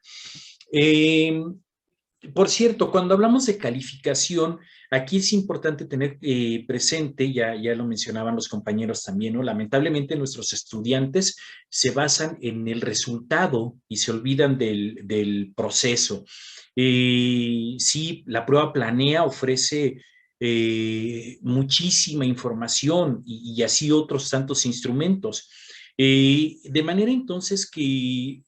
Speaker 6: Por cierto, cuando hablamos de calificación, aquí es importante tener presente, ya lo mencionaban los compañeros también, ¿no? Lamentablemente nuestros estudiantes se basan en el resultado y se olvidan del proceso. Sí, la prueba planea, ofrece muchísima información y así otros tantos instrumentos. De manera entonces que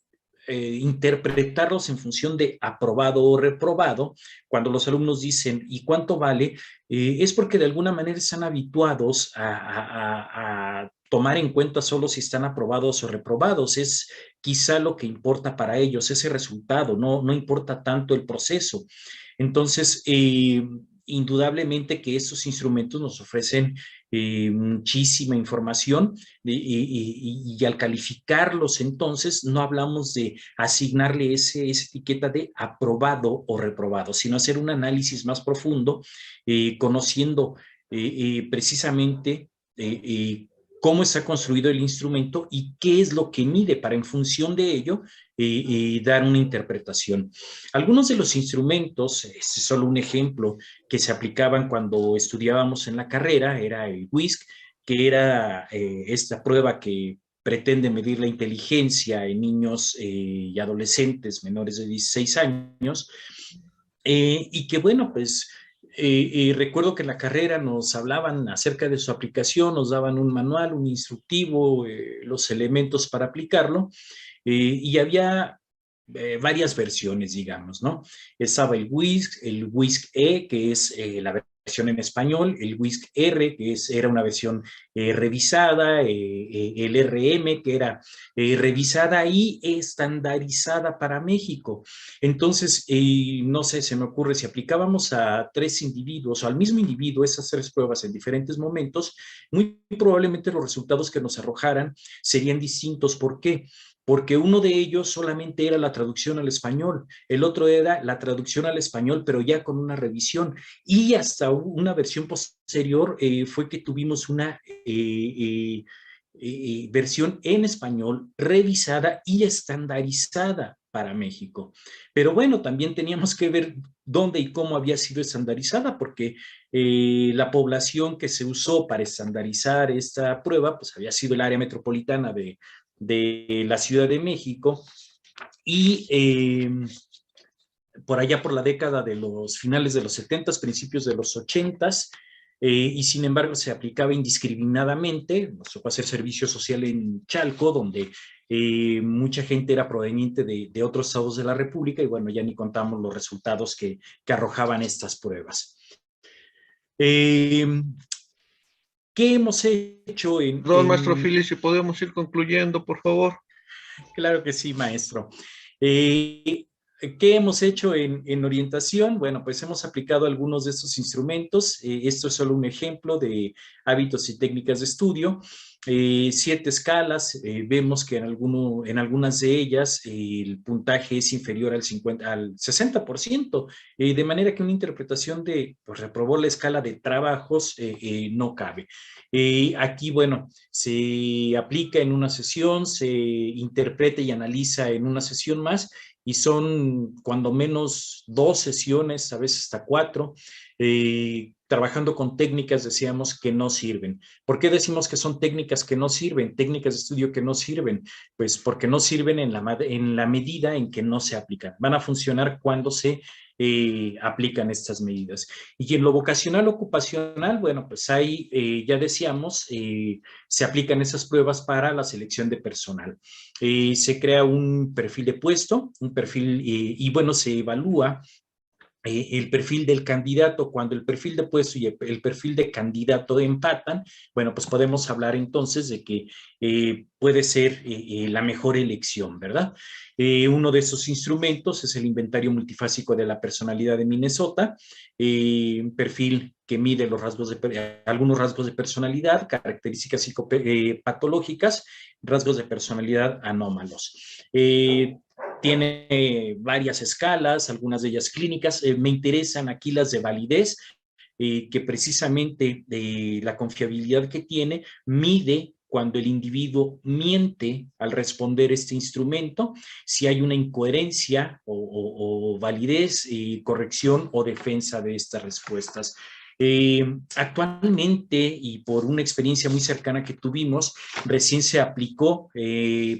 Speaker 6: interpretarlos en función de aprobado o reprobado, cuando los alumnos dicen ¿y cuánto vale? Es porque de alguna manera están habituados a tomar en cuenta solo si están aprobados o reprobados. Es quizá lo que importa para ellos, ese resultado, no importa tanto el proceso. Entonces, indudablemente que estos instrumentos nos ofrecen muchísima información y al calificarlos, entonces, no hablamos de asignarle esa etiqueta de aprobado o reprobado, sino hacer un análisis más profundo, conociendo precisamente cómo está construido el instrumento y qué es lo que mide, para en función de ello dar una interpretación. Algunos de los instrumentos, este es solo un ejemplo, que se aplicaban cuando estudiábamos en la carrera, era el WISC, que era esta prueba que pretende medir la inteligencia en niños y adolescentes menores de 16 años, y que bueno, pues recuerdo que en la carrera nos hablaban acerca de su aplicación, nos daban un manual, un instructivo, los elementos para aplicarlo, y había varias versiones, digamos, ¿no? Estaba el WISC-E, que es la versión en español, el WISC-R, que era una versión revisada, el RM, que era revisada y estandarizada para México. Entonces, no sé, se me ocurre, si aplicábamos a 3 individuos o al mismo individuo esas 3 pruebas en diferentes momentos, muy probablemente los resultados que nos arrojaran serían distintos. ¿Por qué? Porque uno de ellos solamente era la traducción al español, el otro era la traducción al español, pero ya con una revisión, y hasta una versión posterior fue que tuvimos una versión en español revisada y estandarizada para México. Pero bueno, también teníamos que ver dónde y cómo había sido estandarizada, porque La población que se usó para estandarizar esta prueba, pues había sido el área metropolitana de la Ciudad de México, y por allá por la década de los finales de los 70s, principios de los 80s, y sin embargo se aplicaba indiscriminadamente. Nos tocó hacer servicio social en Chalco, donde mucha gente era proveniente de otros estados de la República, y bueno, ya ni contamos los resultados que arrojaban estas pruebas. ¿Qué hemos hecho
Speaker 3: Perdón, maestro Philly, si podemos ir concluyendo, por favor.
Speaker 6: Claro que sí, maestro. ¿Qué hemos hecho en orientación? Bueno, pues hemos aplicado algunos de estos instrumentos. Esto es solo un ejemplo de hábitos y técnicas de estudio. 7 escalas. Vemos que en algunas de ellas el puntaje es inferior al 60%, de manera que una interpretación de pues, reprobó la escala de trabajos no cabe. Aquí, bueno, se aplica en una sesión, se interpreta y analiza en una sesión más, y son cuando menos 2 sesiones, a veces hasta 4, trabajando con técnicas, decíamos, que no sirven. ¿Por qué decimos que son técnicas que no sirven? Técnicas de estudio que no sirven. Pues porque no sirven en la medida en que no se aplican. Van a funcionar cuando se aplican estas medidas. Y en lo vocacional ocupacional, bueno, pues ahí ya decíamos, se aplican esas pruebas para la selección de personal. Se crea un perfil de puesto, un perfil, y bueno, se evalúa el perfil del candidato. Cuando el perfil de puesto y el perfil de candidato empatan, bueno, pues podemos hablar entonces de que puede ser la mejor elección, ¿verdad? Uno de esos instrumentos es el inventario multifásico de la personalidad de Minnesota, un perfil que mide algunos rasgos de personalidad, características psicopatológicas, rasgos de personalidad anómalos. Tiene varias escalas, algunas de ellas clínicas. Me interesan aquí las de validez, que precisamente la confiabilidad que tiene mide cuando el individuo miente al responder este instrumento, si hay una incoherencia o validez, corrección o defensa de estas respuestas. Actualmente, y por una experiencia muy cercana que tuvimos, recién se aplicó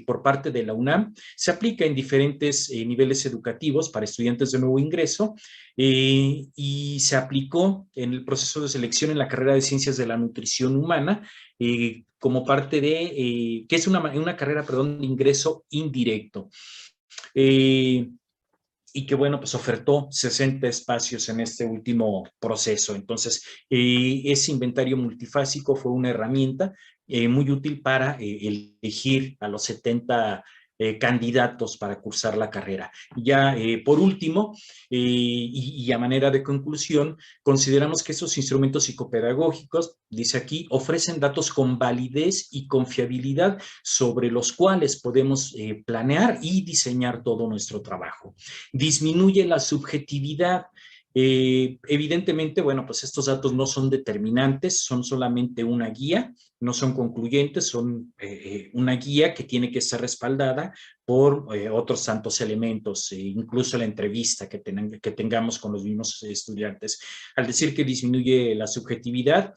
Speaker 6: por parte de la UNAM, se aplica en diferentes niveles educativos para estudiantes de nuevo ingreso, y se aplicó en el proceso de selección en la carrera de Ciencias de la Nutrición Humana, como parte de, que es una carrera, perdón, de ingreso indirecto. Y que, bueno, pues ofertó 60 espacios en este último proceso. Entonces, ese inventario multifásico fue una herramienta muy útil para elegir a los 70 candidatos para cursar la carrera. Ya por último, y a manera de conclusión, consideramos que esos instrumentos psicopedagógicos, dice aquí, ofrecen datos con validez y confiabilidad sobre los cuales podemos planear y diseñar todo nuestro trabajo. Disminuye la subjetividad. Evidentemente, bueno, pues estos datos no son determinantes, son solamente una guía, no son concluyentes, son una guía que tiene que estar respaldada por otros tantos elementos, incluso la entrevista que tengamos con los mismos estudiantes. Al decir que disminuye la subjetividad,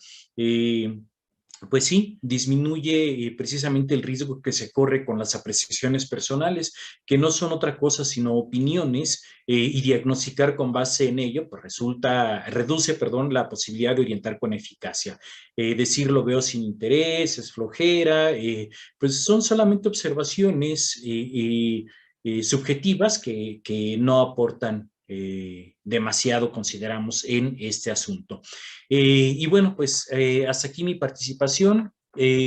Speaker 6: pues sí, disminuye precisamente el riesgo que se corre con las apreciaciones personales, que no son otra cosa sino opiniones, y diagnosticar con base en ello, pues reduce la posibilidad de orientar con eficacia. Decir lo veo sin interés, es flojera, pues son solamente observaciones subjetivas que no aportan demasiado, consideramos, en este asunto. Y bueno, pues hasta aquí mi participación.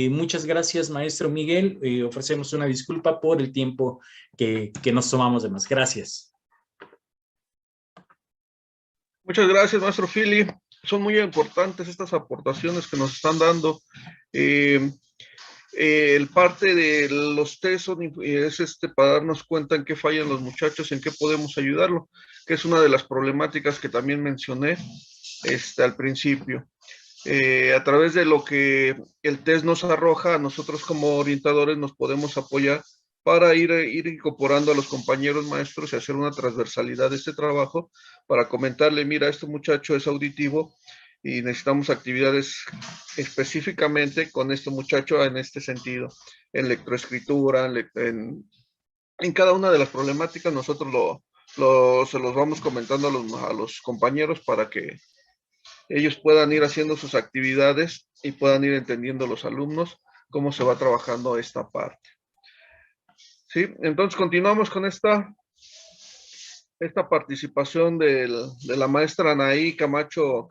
Speaker 6: Muchas gracias, maestro Miguel. Ofrecemos una disculpa por el tiempo que nos tomamos de más. Gracias.
Speaker 3: Muchas gracias, maestro Philly. Son muy importantes estas aportaciones que nos están dando. El parte de los test es para darnos cuenta en qué fallan los muchachos, en qué podemos ayudarlo, que es una de las problemáticas que también mencioné al principio. A través de lo que el test nos arroja, nosotros como orientadores nos podemos apoyar para ir incorporando a los compañeros maestros y hacer una transversalidad de este trabajo, para comentarle, mira, este muchacho es auditivo, y necesitamos actividades específicamente con este muchacho en este sentido, en lectoescritura, en cada una de las problemáticas nosotros se los vamos comentando a los compañeros para que ellos puedan ir haciendo sus actividades y puedan ir entendiendo los alumnos cómo se va trabajando esta parte. Sí, entonces continuamos con esta participación de la maestra Anaí Camacho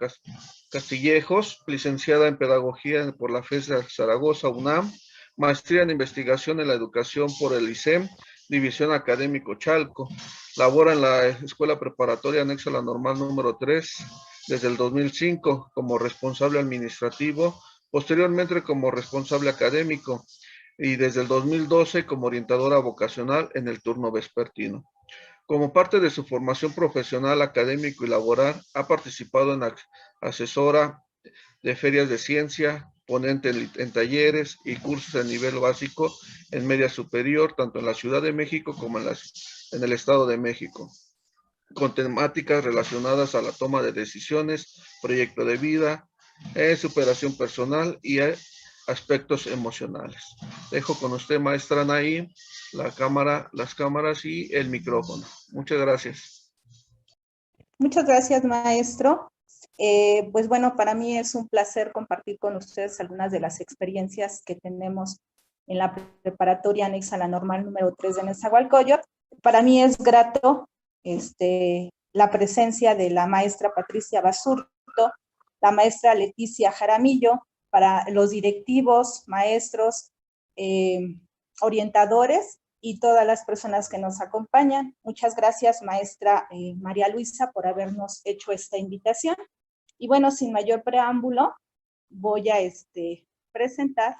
Speaker 3: Castillejos, licenciada en Pedagogía por la FES de Zaragoza, UNAM, maestría en Investigación en la Educación por el ICEM, División Académico Chalco. Labora en la Escuela Preparatoria anexa a la Normal número 3 desde el 2005 como responsable administrativo, posteriormente como responsable académico y desde el 2012 como orientadora vocacional en el turno vespertino. Como parte de su formación profesional, académico y laboral, ha participado en asesora de ferias de ciencia, ponente en talleres y cursos a nivel básico en media superior, tanto en la Ciudad de México como en el Estado de México, con temáticas relacionadas a la toma de decisiones, proyecto de vida, superación personal y aspectos emocionales. Dejo con usted, maestra Anaí, las cámaras y el micrófono. Muchas gracias.
Speaker 7: Muchas gracias, maestro. Pues bueno, para mí es un placer compartir con ustedes algunas de las experiencias que tenemos en la preparatoria anexa a la normal número 3 de Nezahualcóyotl. Para mí es grato la presencia de la maestra Patricia Basurto, la maestra Leticia Jaramillo, para los directivos, maestros, orientadores y todas las personas que nos acompañan. Muchas gracias, maestra María Luisa, por habernos hecho esta invitación. Y bueno, sin mayor preámbulo, voy a presentar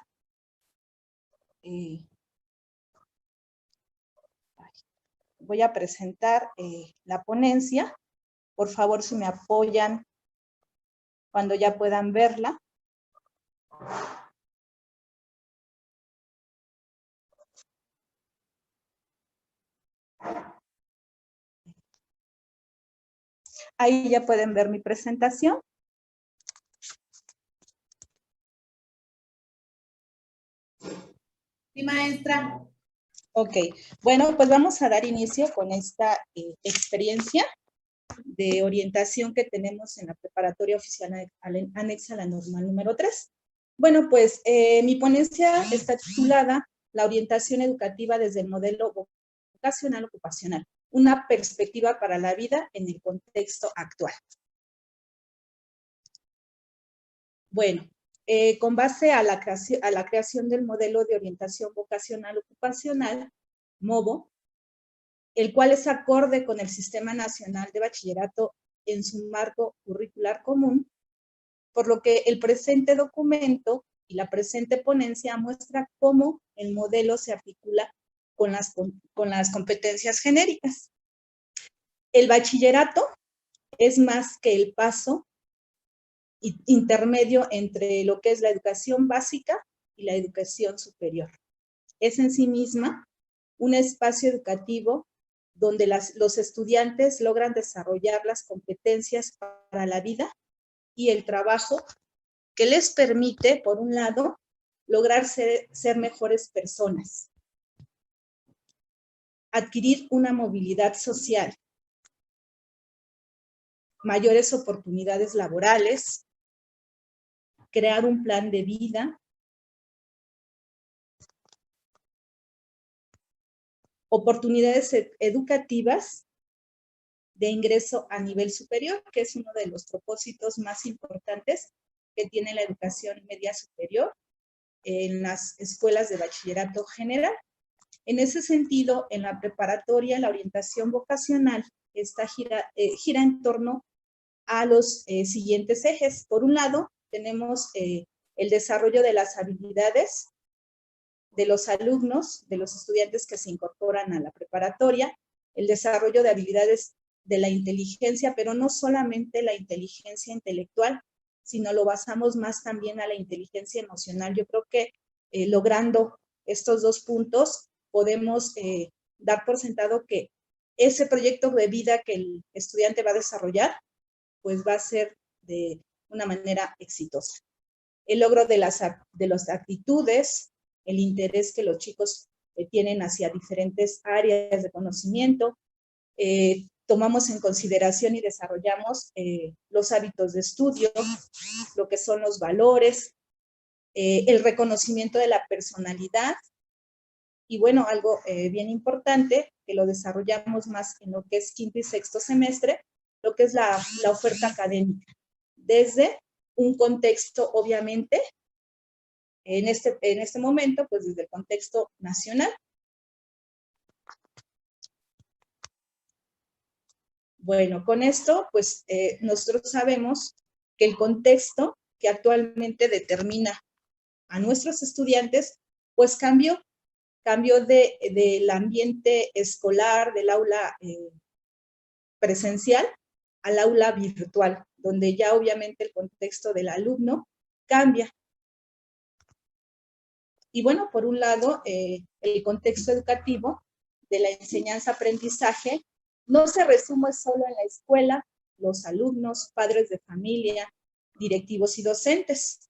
Speaker 7: la ponencia. Por favor, si me apoyan cuando ya puedan verla. Ahí ya pueden ver mi presentación.
Speaker 1: Sí, maestra.
Speaker 7: Ok, bueno, pues vamos a dar inicio con esta experiencia de orientación que tenemos en la preparatoria oficial anexa a la normal número 3. Bueno, pues mi ponencia está titulada La orientación educativa desde el modelo vocacional ocupacional, una perspectiva para la vida en el contexto actual. Bueno, con base a la creación del modelo de orientación vocacional ocupacional, MOVO, el cual es acorde con el Sistema Nacional de Bachillerato en su marco curricular común, por lo que el presente documento y la presente ponencia muestra cómo el modelo se articula con las competencias genéricas. El bachillerato es más que el paso intermedio entre lo que es la educación básica y la educación superior. Es en sí misma un espacio educativo donde los estudiantes logran desarrollar las competencias para la vida y el trabajo que les permite, por un lado, lograr ser mejores personas, adquirir una movilidad social, mayores oportunidades laborales, crear un plan de vida, oportunidades educativas de ingreso a nivel superior, que es uno de los propósitos más importantes que tiene la educación media superior en las escuelas de bachillerato general. En ese sentido, en la preparatoria, la orientación vocacional gira en torno a los siguientes ejes. Por un lado, tenemos el desarrollo de las habilidades de los alumnos, de los estudiantes que se incorporan a la preparatoria, el desarrollo de habilidades de la inteligencia, pero no solamente la inteligencia intelectual, sino lo basamos más también a la inteligencia emocional. Yo creo que logrando estos dos puntos, podemos dar por sentado que ese proyecto de vida que el estudiante va a desarrollar, pues va a ser de una manera exitosa. El logro de las actitudes, el interés que los chicos tienen hacia diferentes áreas de conocimiento, tomamos en consideración y desarrollamos los hábitos de estudio, lo que son los valores, el reconocimiento de la personalidad, y bueno, algo bien importante, que lo desarrollamos más en lo que es quinto y sexto semestre, lo que es la oferta académica, desde un contexto, obviamente, en este momento, pues desde el contexto nacional. Bueno, con esto, pues nosotros sabemos que el contexto que actualmente determina a nuestros estudiantes, pues cambió del ambiente escolar, del aula presencial al aula virtual, donde ya obviamente el contexto del alumno cambia. Y bueno, por un lado, el contexto educativo de la enseñanza-aprendizaje no se resume solo en la escuela, los alumnos, padres de familia, directivos y docentes.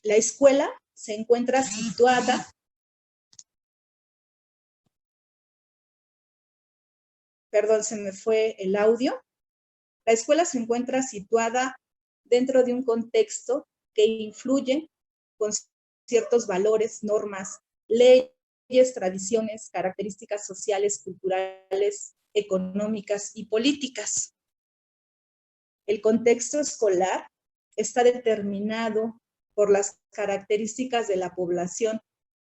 Speaker 7: La escuela se encuentra situada perdón, se me fue el audio. La escuela se encuentra situada dentro de un contexto que influye con ciertos valores, normas, leyes, tradiciones, características sociales, culturales, económicas y políticas. El contexto escolar está determinado por las características de la población,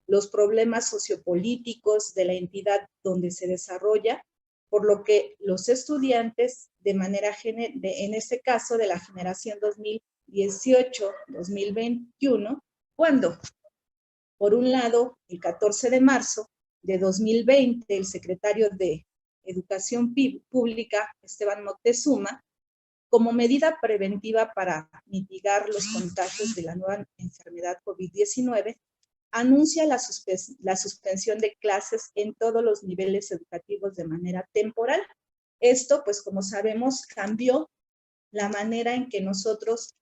Speaker 7: los problemas sociopolíticos de la entidad donde se desarrolla, por lo que los estudiantes, de manera en este caso de la generación 2018-2021, cuando, por un lado, el 14 de marzo de 2020, el secretario de Educación Pública, Esteban Moctezuma, como medida preventiva para mitigar los contagios de la nueva enfermedad COVID-19, anuncia la suspensión de clases en todos los niveles educativos de manera temporal. Esto, pues como sabemos, cambió la manera en que nosotros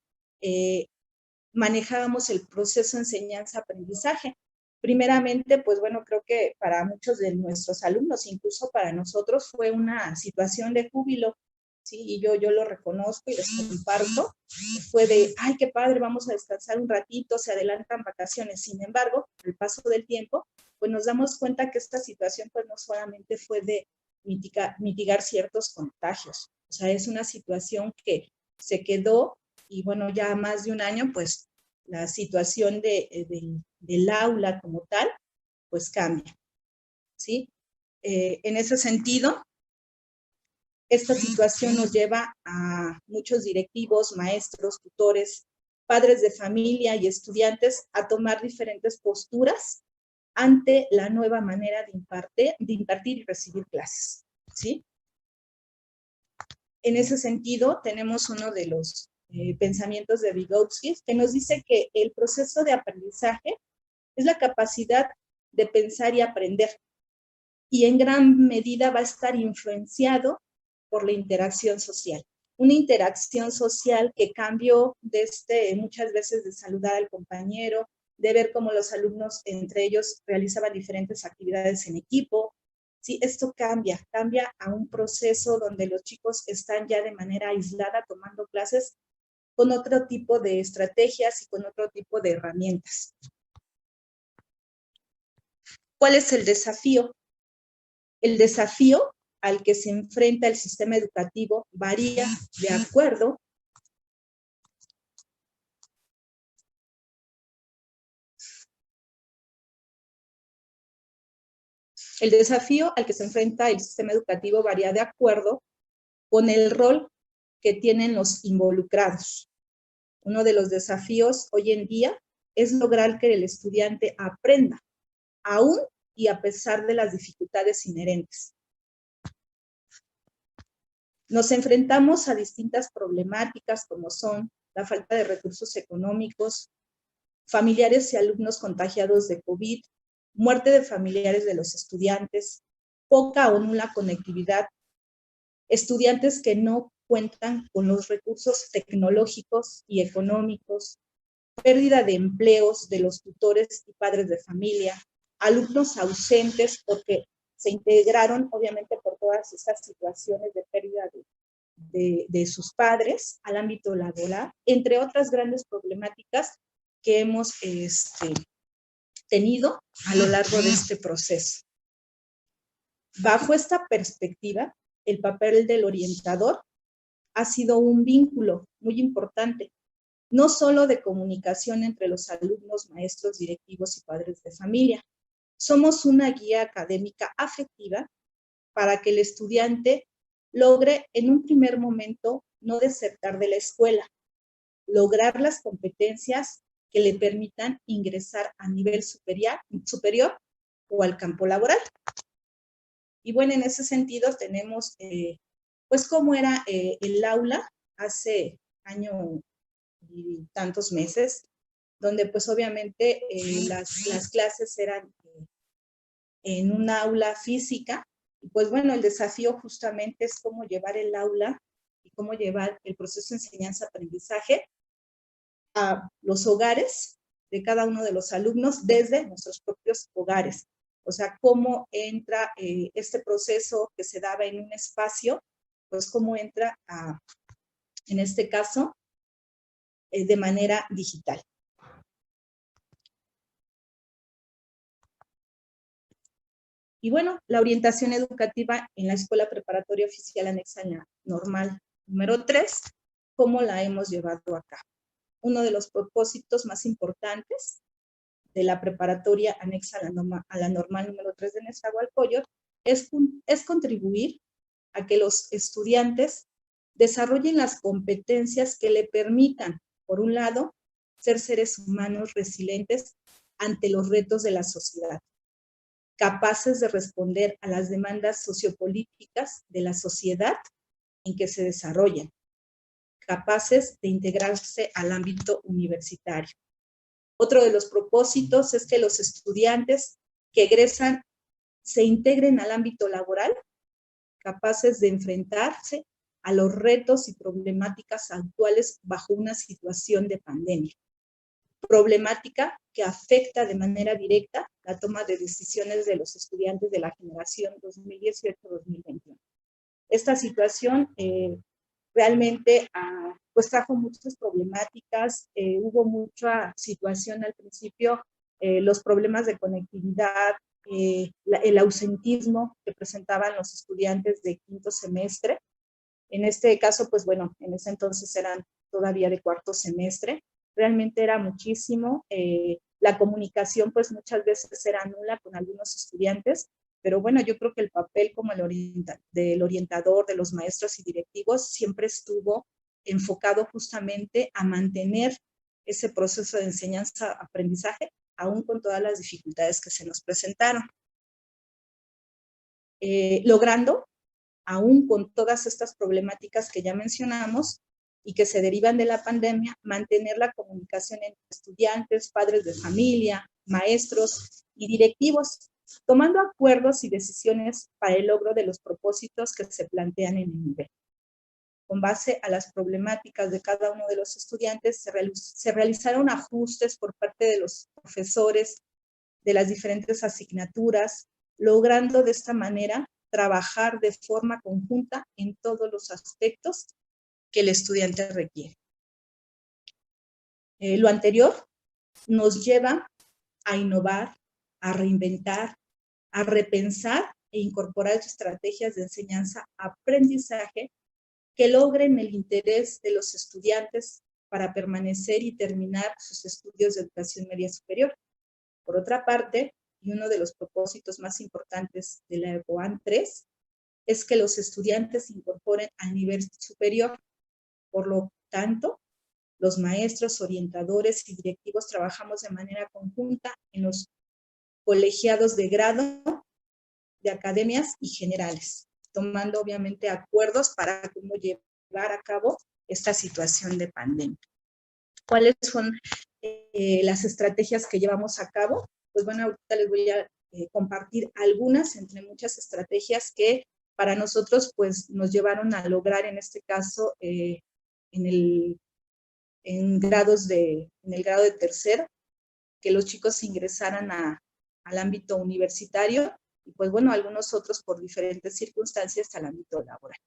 Speaker 7: manejábamos el proceso de enseñanza-aprendizaje. Primeramente, pues bueno, creo que para muchos de nuestros alumnos, incluso para nosotros, fue una situación de júbilo, ¿sí? Y yo lo reconozco y les comparto. Fue de, ay, qué padre, vamos a descansar un ratito, se adelantan vacaciones. Sin embargo, al paso del tiempo, pues nos damos cuenta que esta situación pues no solamente fue de mitigar ciertos contagios. O sea, es una situación que se quedó y bueno, ya más de un año, pues la situación del aula como tal, pues cambia, ¿sí? En ese sentido, esta situación nos lleva a muchos directivos, maestros, tutores, padres de familia y estudiantes a tomar diferentes posturas ante la nueva manera de impartir y recibir clases, ¿sí? En ese sentido, tenemos uno de los pensamientos de Vygotsky, que nos dice que el proceso de aprendizaje es la capacidad de pensar y aprender, y en gran medida va a estar influenciado por la interacción social. Una interacción social que cambió desde muchas veces de saludar al compañero, de ver cómo los alumnos entre ellos realizaban diferentes actividades en equipo. Sí, esto cambia a un proceso donde los chicos están ya de manera aislada tomando clases con otro tipo de estrategias y con otro tipo de herramientas. ¿Cuál es el desafío? El desafío al que se enfrenta el sistema educativo varía de acuerdo el desafío al que se enfrenta el sistema educativo varía de acuerdo con el rol que tienen los involucrados. Uno de los desafíos hoy en día es lograr que el estudiante aprenda, aún y a pesar de las dificultades inherentes. Nos enfrentamos a distintas problemáticas como son la falta de recursos económicos, familiares y alumnos contagiados de COVID, muerte de familiares de los estudiantes, poca o nula conectividad, estudiantes que no cuentan con los recursos tecnológicos y económicos, pérdida de empleos de los tutores y padres de familia, alumnos ausentes porque se integraron obviamente por todas estas situaciones de pérdida de sus padres al ámbito laboral, entre otras grandes problemáticas que hemos tenido a lo largo de este proceso. Bajo esta perspectiva, el papel del orientador ha sido un vínculo muy importante, no solo de comunicación entre los alumnos, maestros, directivos y padres de familia. Somos una guía académica afectiva para que el estudiante logre en un primer momento no desertar de la escuela, lograr las competencias que le permitan ingresar a nivel superior o al campo laboral. Y bueno, en ese sentido tenemos pues cómo era el aula hace año y tantos meses, donde pues obviamente las clases eran en un aula física. Y pues bueno, el desafío justamente es cómo llevar el aula y cómo llevar el proceso de enseñanza-aprendizaje a los hogares de cada uno de los alumnos desde nuestros propios hogares. O sea, cómo entra este proceso que se daba en un espacio, pues cómo entra en este caso de manera digital. Y bueno, la orientación educativa en la Escuela Preparatoria Oficial anexa en la normal número 3, ¿cómo la hemos llevado a cabo? Uno de los propósitos más importantes de la preparatoria anexa a la normal número 3 de Nezahualcóyotl es contribuir a que los estudiantes desarrollen las competencias que le permitan, por un lado, ser seres humanos resilientes ante los retos de la sociedad, capaces de responder a las demandas sociopolíticas de la sociedad en que se desarrollan, capaces de integrarse al ámbito universitario. Otro de los propósitos es que los estudiantes que egresan se integren al ámbito laboral, capaces de enfrentarse a los retos y problemáticas actuales bajo una situación de pandemia. Problemática que afecta de manera directa la toma de decisiones de los estudiantes de la generación 2018-2021. Esta situación realmente pues trajo muchas problemáticas, hubo mucha situación al principio, los problemas de conectividad, el ausentismo que presentaban los estudiantes de quinto semestre. En este caso, pues bueno, en ese entonces eran todavía de cuarto semestre. Realmente era muchísimo. La comunicación, pues muchas veces era nula con algunos estudiantes, pero bueno, yo creo que el papel como del orientador, de los maestros y directivos, siempre estuvo enfocado justamente a mantener ese proceso de enseñanza-aprendizaje, aún con todas las dificultades que se nos presentaron. Logrando, aún con todas estas problemáticas que ya mencionamos y que se derivan de la pandemia, mantener la comunicación entre estudiantes, padres de familia, maestros y directivos, tomando acuerdos y decisiones para el logro de los propósitos que se plantean en el nivel. Con base a las problemáticas de cada uno de los estudiantes, se realizaron ajustes por parte de los profesores de las diferentes asignaturas, logrando de esta manera trabajar de forma conjunta en todos los aspectos que el estudiante requiere. Lo anterior nos lleva a innovar, a reinventar, a repensar e incorporar estrategias de enseñanza-aprendizaje que logren el interés de los estudiantes para permanecer y terminar sus estudios de educación media superior. Por otra parte, y uno de los propósitos más importantes de la EPOAN 3 es que los estudiantes se incorporen al nivel superior. Por lo tanto, los maestros, orientadores y directivos trabajamos de manera conjunta en los colegiados de grado, de academias y generales, tomando obviamente acuerdos para cómo llevar a cabo esta situación de pandemia. ¿Cuáles son las estrategias que llevamos a cabo? Pues bueno, ahorita les voy a compartir algunas entre muchas estrategias que para nosotros pues nos llevaron a lograr en este caso en el grado de tercero, que los chicos ingresaran al ámbito universitario y pues bueno, algunos otros por diferentes circunstancias al ámbito laboral.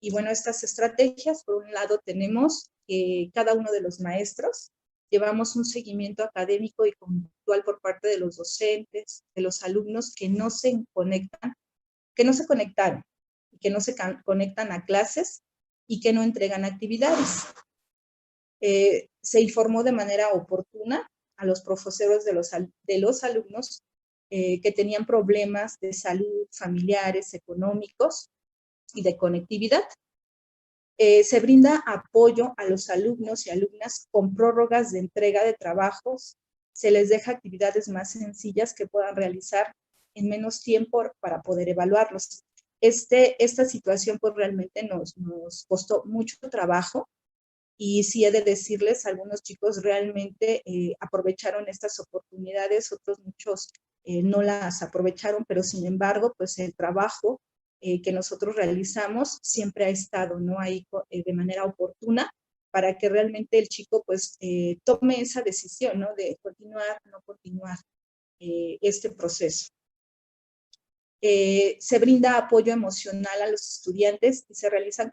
Speaker 7: Y bueno, estas estrategias, por un lado tenemos que cada uno de los maestros llevamos un seguimiento académico y conductual por parte de los docentes, de los alumnos que no se conectaron, que no se conectan a clases y que no entregan actividades. Se informó de manera oportuna a los profesores de los alumnos que tenían problemas de salud, familiares, económicos y de conectividad. Se brinda apoyo a los alumnos y alumnas con prórrogas de entrega de trabajos. Se les deja actividades más sencillas que puedan realizar en menos tiempo para poder evaluarlos. Esta situación pues realmente nos costó mucho trabajo y sí he de decirles, algunos chicos realmente aprovecharon estas oportunidades, otros muchos no las aprovecharon, pero sin embargo pues el trabajo que nosotros realizamos siempre ha estado, ¿no?, ahí de manera oportuna para que realmente el chico pues tome esa decisión, ¿no?, de continuar o no continuar este proceso. Se brinda apoyo emocional a los estudiantes y se realizan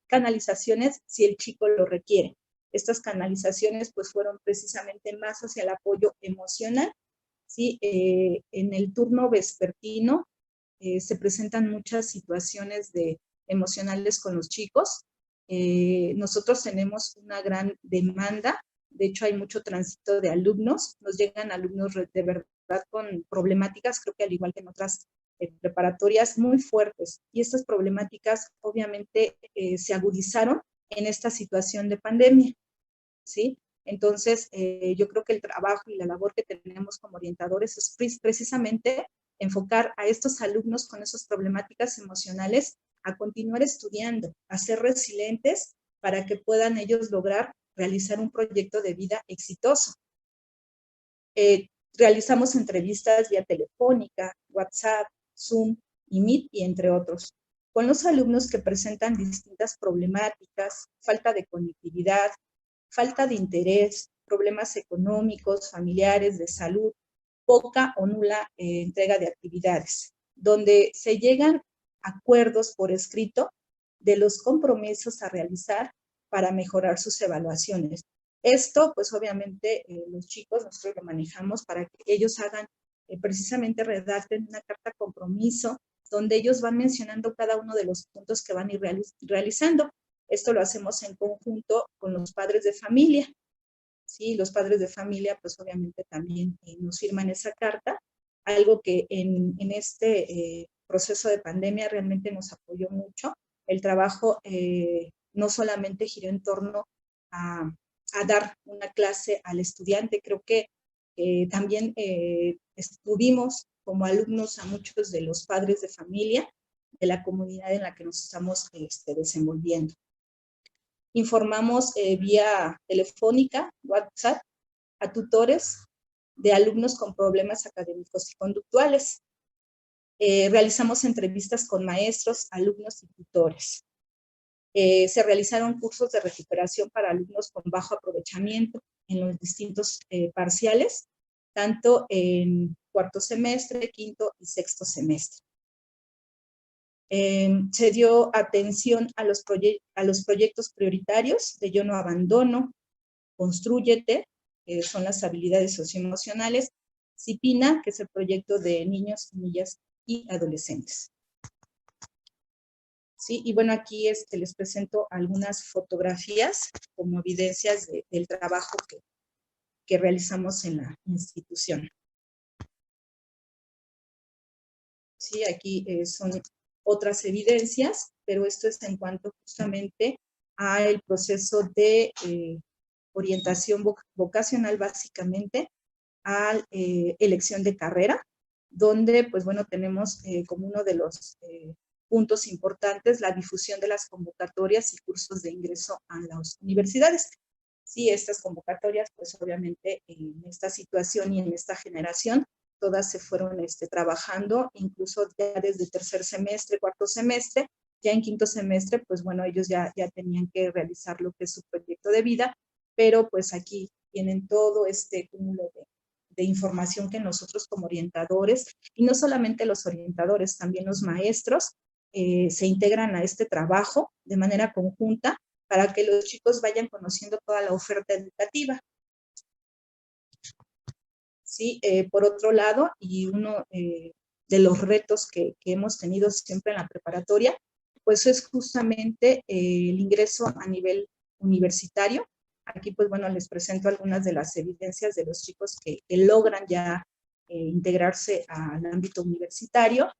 Speaker 7: canalizaciones si el chico lo requiere. Estas canalizaciones pues fueron precisamente más hacia el apoyo emocional, ¿sí? En el turno vespertino se presentan muchas situaciones emocionales con los chicos. Nosotros tenemos una gran demanda, de hecho hay mucho tránsito de alumnos, nos llegan alumnos de verdad con problemáticas, creo que al igual que en otras preparatorias muy fuertes, y estas problemáticas obviamente se agudizaron en esta situación de pandemia, ¿sí? Entonces, yo creo que el trabajo y la labor que tenemos como orientadores es precisamente enfocar a estos alumnos con esas problemáticas emocionales a continuar estudiando, a ser resilientes para que puedan ellos lograr realizar un proyecto de vida exitoso. Realizamos entrevistas vía telefónica, WhatsApp, Zoom y Meet, y entre otros, con los alumnos que presentan distintas problemáticas, falta de conectividad, falta de interés, problemas económicos, familiares, de salud, poca o nula entrega de actividades, donde se llegan a acuerdos por escrito de los compromisos a realizar para mejorar sus evaluaciones. Esto, pues obviamente, los chicos nosotros lo manejamos para que ellos hagan, precisamente redacten una carta compromiso, donde ellos van mencionando cada uno de los puntos que van a ir realizando. Esto lo hacemos en conjunto con los padres de familia. Sí, los padres de familia, pues obviamente también nos firman esa carta, algo que en este proceso de pandemia realmente nos apoyó mucho. El trabajo no solamente giró en torno a dar una clase al estudiante, creo que también estuvimos como alumnos a muchos de los padres de familia de la comunidad en la que nos estamos desenvolviendo. Informamos vía telefónica, WhatsApp, a tutores de alumnos con problemas académicos y conductuales. Realizamos entrevistas con maestros, alumnos y tutores. Se realizaron cursos de recuperación para alumnos con bajo aprovechamiento en los distintos parciales, tanto en cuarto semestre, quinto y sexto semestre. Se dio atención a los proyectos prioritarios de Yo No Abandono, Constrúyete, que son las habilidades socioemocionales, CIPINA, que es el proyecto de niños, niñas y adolescentes. Sí, y bueno, aquí les presento algunas fotografías como evidencias del trabajo que realizamos en la institución. Sí, aquí son otras evidencias, pero esto es en cuanto justamente al proceso de orientación vocacional, básicamente a elección de carrera, donde pues bueno, tenemos como uno de los puntos importantes la difusión de las convocatorias y cursos de ingreso a las universidades. Sí, estas convocatorias pues obviamente en esta situación y en esta generación todas se fueron trabajando, incluso ya desde tercer semestre, cuarto semestre, ya en quinto semestre, pues bueno, ellos ya tenían que realizar lo que es su proyecto de vida, pero pues aquí tienen todo este cúmulo de información que nosotros como orientadores, y no solamente los orientadores, también los maestros, se integran a este trabajo de manera conjunta para que los chicos vayan conociendo toda la oferta educativa. Sí, por otro lado, y uno de los retos que hemos tenido siempre en la preparatoria, pues es justamente el ingreso a nivel universitario. Aquí, pues bueno, les presento algunas de las evidencias de los chicos que logran ya integrarse al ámbito universitario.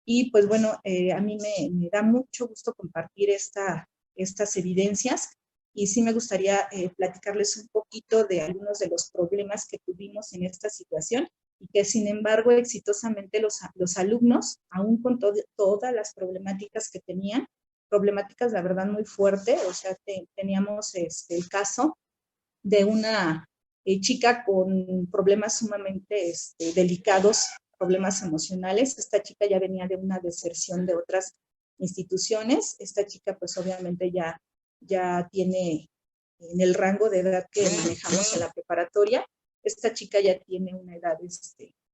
Speaker 7: Y pues bueno, a mí me da mucho gusto compartir estas evidencias, y sí me gustaría platicarles un poquito de algunos de los problemas que tuvimos en esta situación, y que sin embargo exitosamente los alumnos, aún con todas las problemáticas que tenían, problemáticas la verdad muy fuerte, o sea, teníamos el caso de una chica con problemas sumamente delicados, problemas emocionales. Esta chica ya venía de una deserción de otras instituciones. Esta chica pues obviamente ya tiene en el rango de edad que manejamos en la preparatoria. Esta chica ya tiene una edad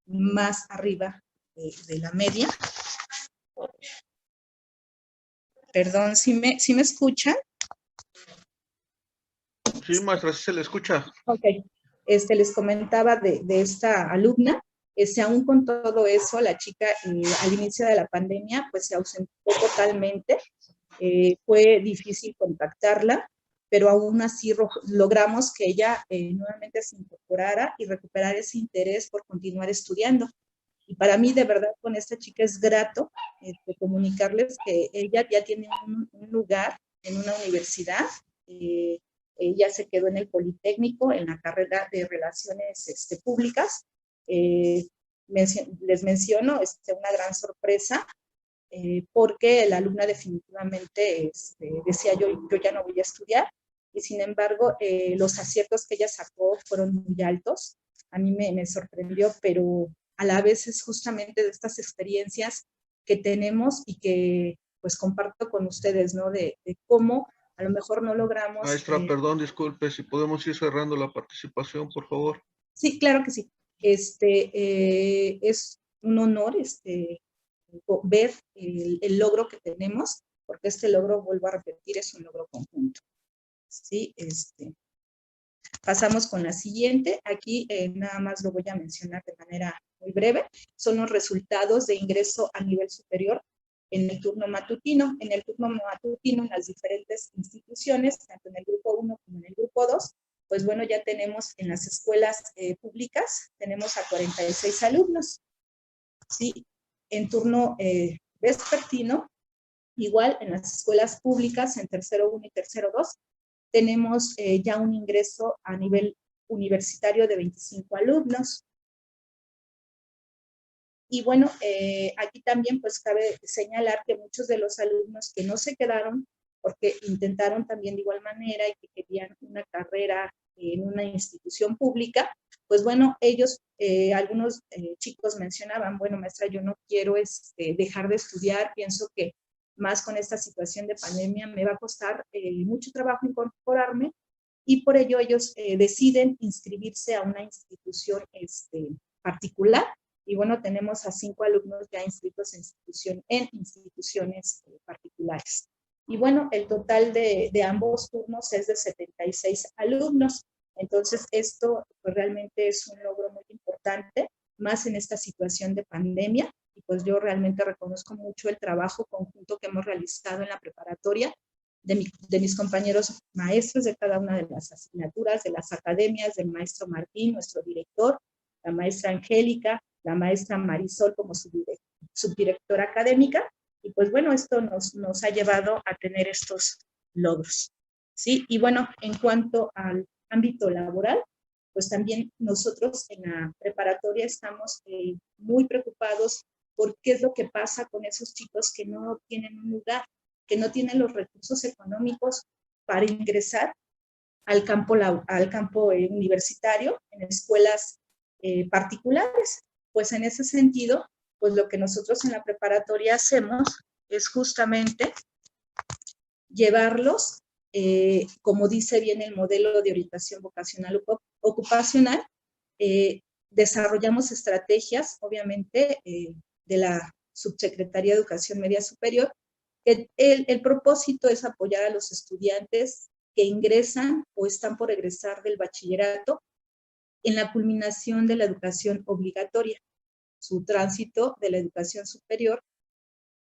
Speaker 7: más arriba de la media. Perdón, ¿sí me escuchan?
Speaker 3: Sí, maestra, sí se le escucha.
Speaker 7: Ok, les comentaba de esta alumna, aún con todo eso, la chica al inicio de la pandemia, pues se ausentó totalmente, fue difícil contactarla, pero aún así logramos que ella nuevamente se incorporara y recuperar ese interés por continuar estudiando. Y para mí, de verdad, con esta chica es grato comunicarles que ella ya tiene un lugar en una universidad. Ella se quedó en el Politécnico, en la carrera de Relaciones Públicas. Les menciono una gran sorpresa, porque la alumna definitivamente decía yo ya no voy a estudiar, y sin embargo los aciertos que ella sacó fueron muy altos. A mí me sorprendió, pero a la vez es justamente de estas experiencias que tenemos y que pues comparto con ustedes, ¿no? De cómo a lo mejor no logramos...
Speaker 3: Maestra, perdón, disculpe, si podemos ir cerrando la participación, por favor.
Speaker 7: Sí, claro que sí. Es un honor ver el logro que tenemos, porque este logro, vuelvo a repetir, es un logro conjunto. Sí, pasamos con la siguiente. Aquí nada más lo voy a mencionar de manera muy breve. Son los resultados de ingreso a nivel superior en el turno matutino. En el turno matutino, en las diferentes instituciones, tanto en el grupo 1 como en el grupo 2, pues bueno, ya tenemos en las escuelas públicas, tenemos a 46 alumnos. ¿Sí? En turno vespertino, igual en las escuelas públicas, en tercero 1 y tercero 2, tenemos ya un ingreso a nivel universitario de 25 alumnos. Y bueno, aquí también pues cabe señalar que muchos de los alumnos que no se quedaron, porque intentaron también de igual manera y que querían una carrera en una institución pública, pues bueno, ellos, algunos chicos mencionaban, bueno, maestra, yo no quiero dejar de estudiar, pienso que más con esta situación de pandemia me va a costar mucho trabajo incorporarme, y por ello ellos deciden inscribirse a una institución particular. Y bueno, tenemos a 5 alumnos ya inscritos en instituciones particulares. Y bueno, el total de ambos turnos es de 76 alumnos. Entonces, esto pues, realmente es un logro muy importante, más en esta situación de pandemia. Y pues yo realmente reconozco mucho el trabajo conjunto que hemos realizado en la preparatoria, de mis compañeros maestros de cada una de las asignaturas, de las academias, del maestro Martín, nuestro director, la maestra Angélica, la maestra Marisol como subdirectora académica, y pues bueno, esto nos ha llevado a tener estos logros, ¿sí? Y bueno, en cuanto al ámbito laboral, pues también nosotros en la preparatoria estamos muy preocupados por qué es lo que pasa con esos chicos que no tienen un lugar, que no tienen los recursos económicos para ingresar al campo universitario en escuelas particulares. pues en ese sentido, pues lo que nosotros en la preparatoria hacemos es justamente llevarlos, como dice bien el modelo de orientación vocacional ocupacional, desarrollamos estrategias, obviamente, de la Subsecretaría de Educación Media Superior. El propósito es apoyar a los estudiantes que ingresan o están por egresar del bachillerato en la culminación de la educación obligatoria, su tránsito de la educación superior,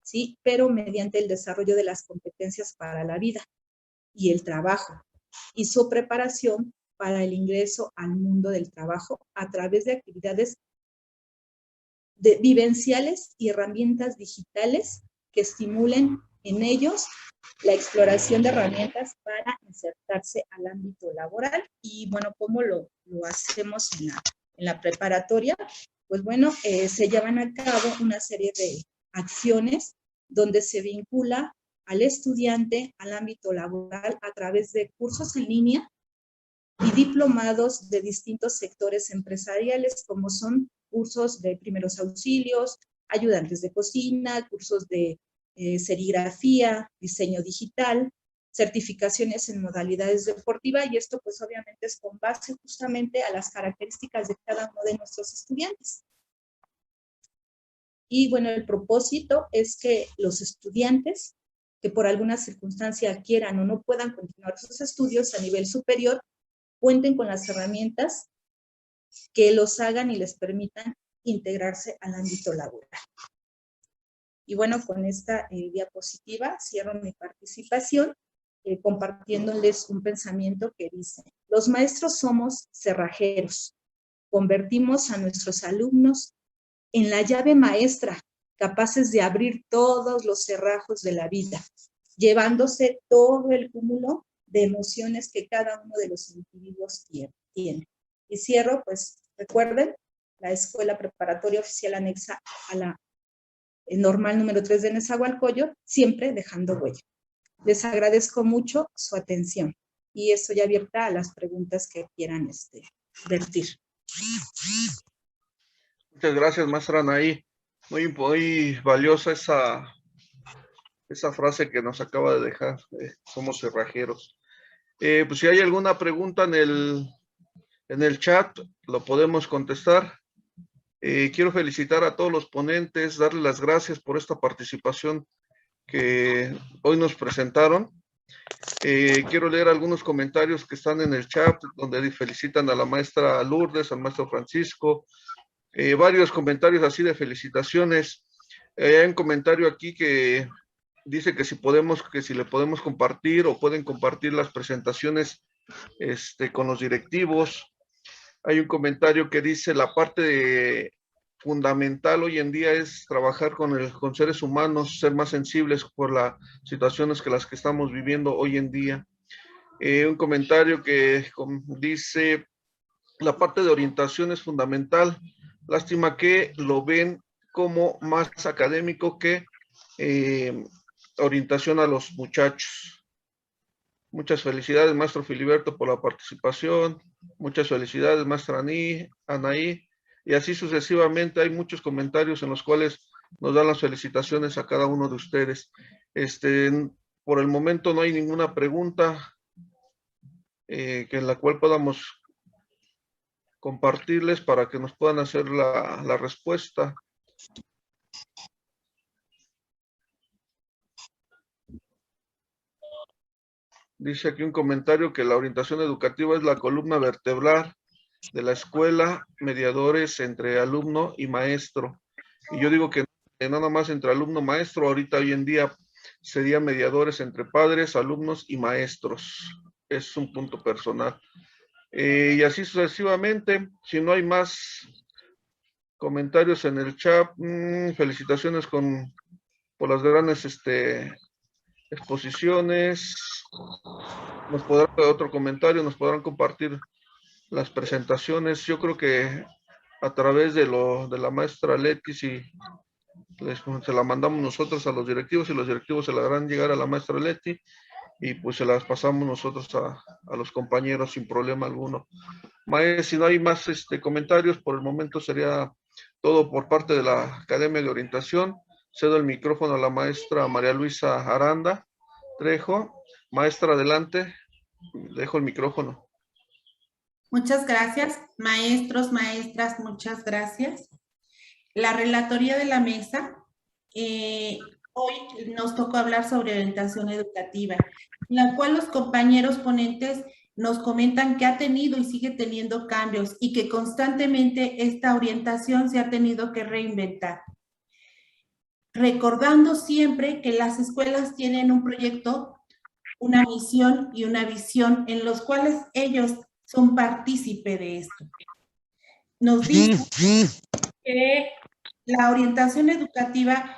Speaker 7: ¿sí? Pero mediante el desarrollo de las competencias para la vida y el trabajo, y su preparación para el ingreso al mundo del trabajo a través de actividades vivenciales y herramientas digitales que estimulen en ellos la exploración de herramientas para insertarse al ámbito laboral. Y bueno, ¿cómo lo hacemos en la preparatoria? Pues bueno, se llevan a cabo una serie de acciones donde se vincula al estudiante al ámbito laboral a través de cursos en línea y diplomados de distintos sectores empresariales, como son cursos de primeros auxilios, ayudantes de cocina, cursos de serigrafía, diseño digital, certificaciones en modalidades deportivas, y esto pues obviamente es con base justamente a las características de cada uno de nuestros estudiantes. Y bueno, el propósito es que los estudiantes que por alguna circunstancia quieran o no puedan continuar sus estudios a nivel superior, cuenten con las herramientas que los hagan y les permitan integrarse al ámbito laboral. Y bueno, con esta diapositiva cierro mi participación compartiéndoles un pensamiento que dice: los maestros somos cerrajeros, convertimos a nuestros alumnos en la llave maestra, capaces de abrir todos los cerrajos de la vida, llevándose todo el cúmulo de emociones que cada uno de los individuos tiene. Y cierro, pues recuerden, la Escuela Preparatoria Oficial anexa a la normal número 3 de Nezahualcóyotl, siempre dejando huella. Les agradezco mucho su atención y estoy abierta a las preguntas que quieran vertir.
Speaker 3: Muchas gracias, maestra Anaí. Muy valiosa esa frase que nos acaba de dejar, somos cerrajeros. Pues si hay alguna pregunta en el chat, lo podemos contestar. Quiero felicitar a todos los ponentes, darles las gracias por esta participación que hoy nos presentaron. Quiero leer algunos comentarios que están en el chat, donde felicitan a la maestra Lourdes, al maestro Francisco, varios comentarios así de felicitaciones. Hay un comentario aquí que dice que si le podemos compartir o pueden compartir las presentaciones con los directivos. Hay un comentario que dice la parte fundamental hoy en día es trabajar con seres humanos, ser más sensibles por las situaciones que las que estamos viviendo hoy en día. Un comentario que dice la parte de orientación es fundamental. Lástima que lo ven como más académico que orientación a los muchachos. Muchas felicidades, maestro Filiberto, por la participación. Muchas felicidades, maestra Anaí. Y así sucesivamente hay muchos comentarios en los cuales nos dan las felicitaciones a cada uno de ustedes. Por el momento no hay ninguna pregunta en la cual podamos compartirles para que nos puedan hacer la respuesta. Dice aquí un comentario que la orientación educativa es la columna vertebral de la escuela, mediadores entre alumno y maestro. Y yo digo que nada más entre alumno y maestro, ahorita hoy en día sería mediadores entre padres, alumnos y maestros. Es un punto personal. Y así sucesivamente, si no hay más comentarios en el chat, felicitaciones por las grandes exposiciones. Nos podrán otro comentario, nos podrán compartir las presentaciones. Yo creo que a través de la maestra Leti, si se la mandamos nosotros a los directivos y los directivos se la harán llegar a la maestra Leti y pues se las pasamos nosotros a los compañeros sin problema alguno. Maestra, si no hay más comentarios, por el momento sería Todo por parte de la Academia de Orientación. Cedo el micrófono a la maestra María Luisa Aranda Trejo. Maestra, adelante. Dejo el micrófono.
Speaker 1: Muchas gracias, maestros, maestras, muchas gracias. La relatoría de la mesa, hoy nos tocó hablar sobre orientación educativa, en la cual los compañeros ponentes nos comentan que ha tenido y sigue teniendo cambios y que constantemente esta orientación se ha tenido que reinventar. Recordando siempre que las escuelas tienen un proyecto, una misión y una visión en los cuales ellos son partícipe de esto. Nos dicen que la orientación educativa,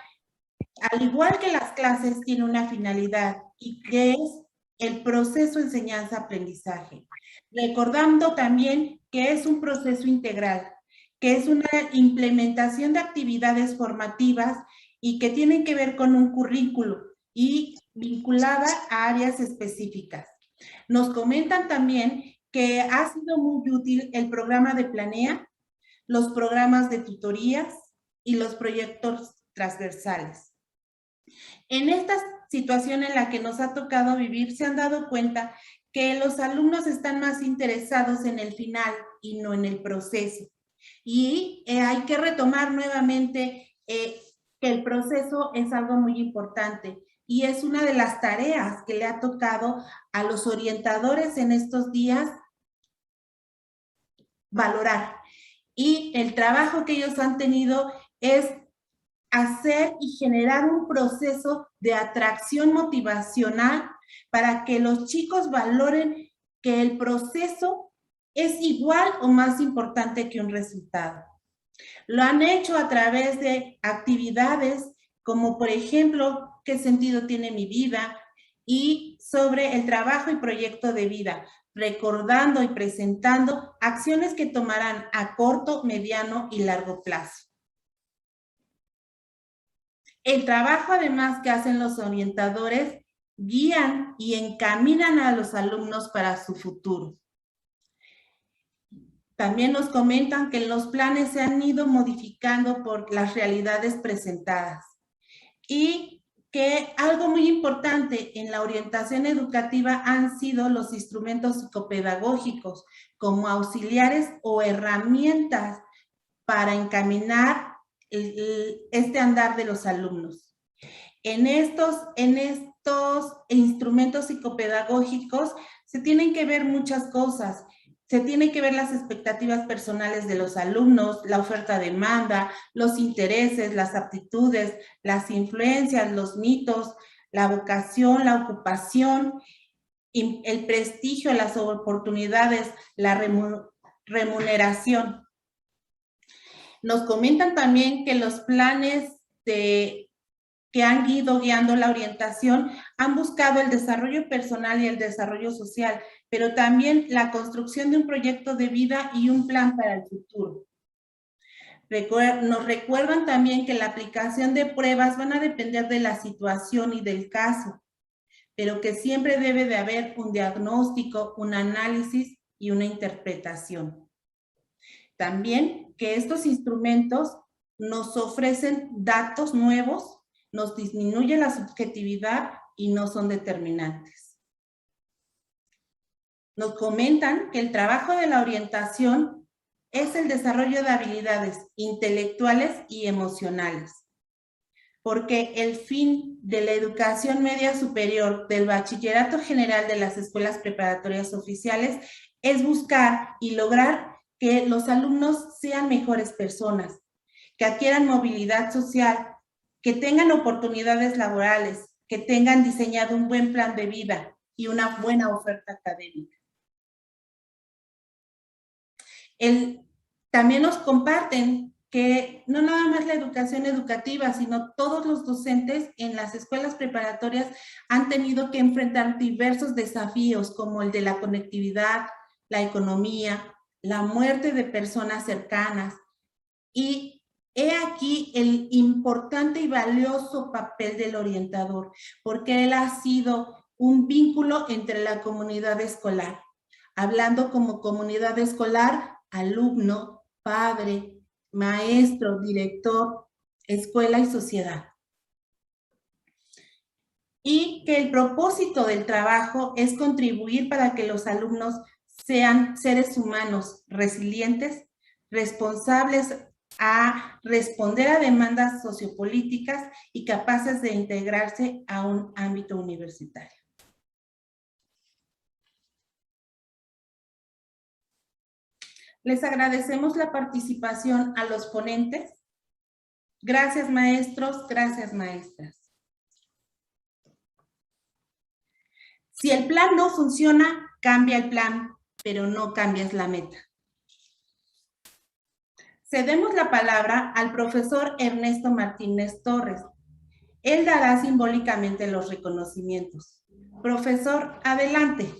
Speaker 1: al igual que las clases, tiene una finalidad y que es el proceso enseñanza-aprendizaje. Recordando también que es un proceso integral, que es una implementación de actividades formativas y que tienen que ver con un currículo y vinculada a áreas específicas. Nos comentan también que ha sido muy útil el programa de Planea, los programas de tutorías y los proyectos transversales. En esta situación en la que nos ha tocado vivir, se han dado cuenta que los alumnos están más interesados en el final y no en el proceso. Y hay que retomar nuevamente que el proceso es algo muy importante y es una de las tareas que le ha tocado a los orientadores en estos días valorar. Y el trabajo que ellos han tenido es hacer y generar un proceso de atracción motivacional para que los chicos valoren que el proceso es igual o más importante que un resultado. Lo han hecho a través de actividades como, por ejemplo, ¿qué sentido tiene mi vida? Y sobre el trabajo y proyecto de vida, recordando y presentando acciones que tomarán a corto, mediano y largo plazo. El trabajo, además, que hacen los orientadores, guían y encaminan a los alumnos para su futuro. También nos comentan que los planes se han ido modificando por las realidades presentadas y que algo muy importante en la orientación educativa han sido los instrumentos psicopedagógicos como auxiliares o herramientas para encaminar este andar de los alumnos. En estos instrumentos psicopedagógicos se tienen que ver muchas cosas. Se tienen que ver las expectativas personales de los alumnos, la oferta-demanda, los intereses, las aptitudes, las influencias, los mitos, la vocación, la ocupación, el prestigio, las oportunidades, la remuneración. Nos comentan también que los planes que han ido guiando la orientación han buscado el desarrollo personal y el desarrollo social, pero también la construcción de un proyecto de vida y un plan para el futuro. Nos recuerdan también que la aplicación de pruebas van a depender de la situación y del caso, pero que siempre debe de haber un diagnóstico, un análisis y una interpretación. También que estos instrumentos nos ofrecen datos nuevos, nos disminuye la subjetividad y no son determinantes. Nos comentan que el trabajo de la orientación es el desarrollo de habilidades intelectuales y emocionales, porque el fin de la educación media superior del bachillerato general de las escuelas preparatorias oficiales es buscar y lograr que los alumnos sean mejores personas, que adquieran movilidad social, que tengan oportunidades laborales, que tengan diseñado un buen plan de vida y una buena oferta académica. También nos comparten que no nada más la educación educativa, sino todos los docentes en las escuelas preparatorias han tenido que enfrentar diversos desafíos como el de la conectividad, la economía, la muerte de personas cercanas. Y he aquí el importante y valioso papel del orientador, porque él ha sido un vínculo entre la comunidad escolar, hablando como comunidad escolar, alumno, padre, maestro, director, escuela y sociedad. Y que el propósito del trabajo es contribuir para que los alumnos sean seres humanos resilientes, responsables a responder a demandas sociopolíticas y capaces de integrarse a un ámbito universitario. Les agradecemos la participación a los ponentes. Gracias, maestros, gracias, maestras. Si el plan no funciona, cambia el plan, pero no cambias la meta. Cedemos la palabra al profesor Ernesto Martínez Torres. Él dará simbólicamente los reconocimientos. Profesor, adelante.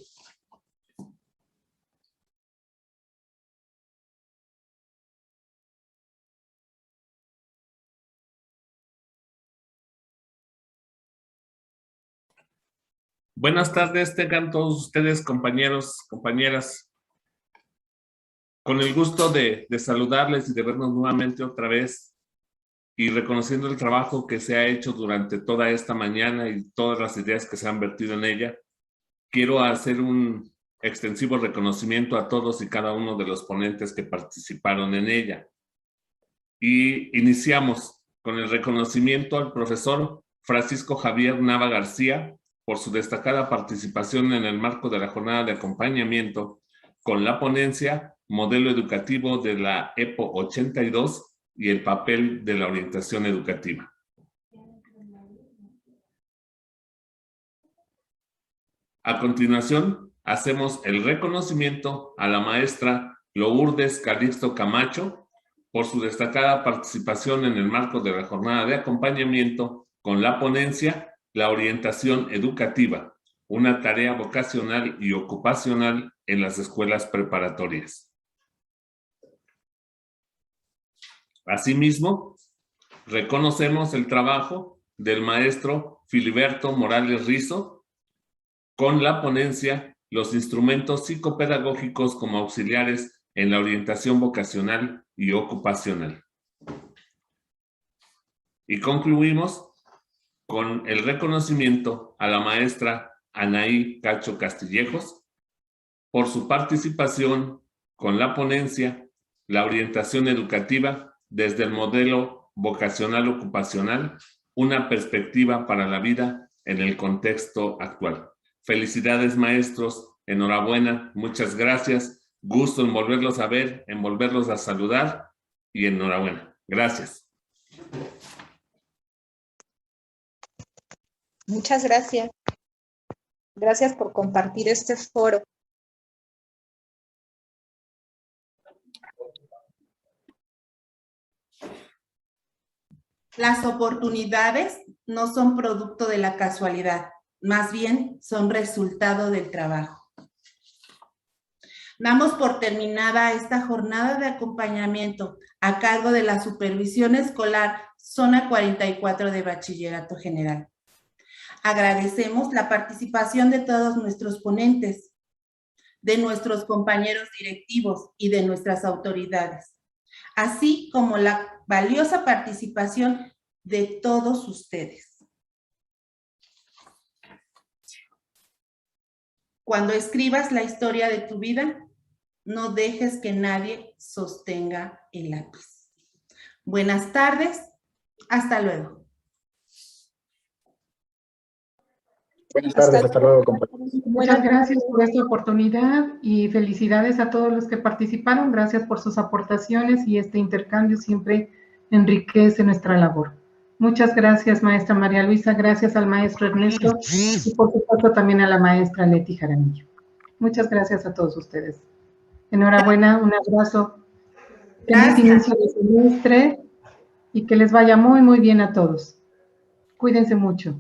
Speaker 8: Buenas tardes, tengan todos ustedes, compañeros, compañeras. Con el gusto de saludarles y de vernos nuevamente otra vez y reconociendo el trabajo que se ha hecho durante toda esta mañana y todas las ideas que se han vertido en ella, quiero hacer un extensivo reconocimiento a todos y cada uno de los ponentes que participaron en ella. Y iniciamos con el reconocimiento al profesor Francisco Javier Nava García por su destacada participación en el marco de la jornada de acompañamiento con la ponencia Modelo Educativo de la EPO 82 y el papel de la orientación educativa. A continuación, hacemos el reconocimiento a la maestra Lourdes Calixto Camacho por su destacada participación en el marco de la jornada de acompañamiento con la ponencia La orientación educativa, una tarea vocacional y ocupacional en las escuelas preparatorias. Asimismo, reconocemos el trabajo del maestro Filiberto Morales Rizo con la ponencia Los instrumentos psicopedagógicos como auxiliares en la orientación vocacional y ocupacional. Y concluimos con el reconocimiento a la maestra Anaí Cacho Castillejos por su participación con la ponencia La orientación educativa desde el modelo vocacional ocupacional, una perspectiva para la vida en el contexto actual. Felicidades, maestros, enhorabuena, muchas gracias, gusto en volverlos a ver, en volverlos a saludar y enhorabuena. Gracias.
Speaker 7: Muchas gracias. Gracias por compartir este foro.
Speaker 1: Las oportunidades no son producto de la casualidad, más bien son resultado del trabajo. Damos por terminada esta jornada de acompañamiento a cargo de la Supervisión Escolar Zona 44 de Bachillerato General. Agradecemos la participación de todos nuestros ponentes, de nuestros compañeros directivos y de nuestras autoridades, así como la valiosa participación de todos ustedes. Cuando escribas la historia de tu vida, no dejes que nadie sostenga el lápiz. Buenas tardes, hasta luego.
Speaker 9: Buenas tardes, hasta luego, compañeros.
Speaker 2: Muchas gracias por esta oportunidad y felicidades a todos los que participaron. Gracias por sus aportaciones y este intercambio siempre enriquece nuestra labor. Muchas gracias, maestra María Luisa. Gracias al maestro Ernesto y por supuesto también a la maestra Leti Jaramillo. Muchas gracias a todos ustedes. Enhorabuena, un abrazo. Feliz inicio de semestre y que les vaya muy, muy bien a todos. Cuídense mucho.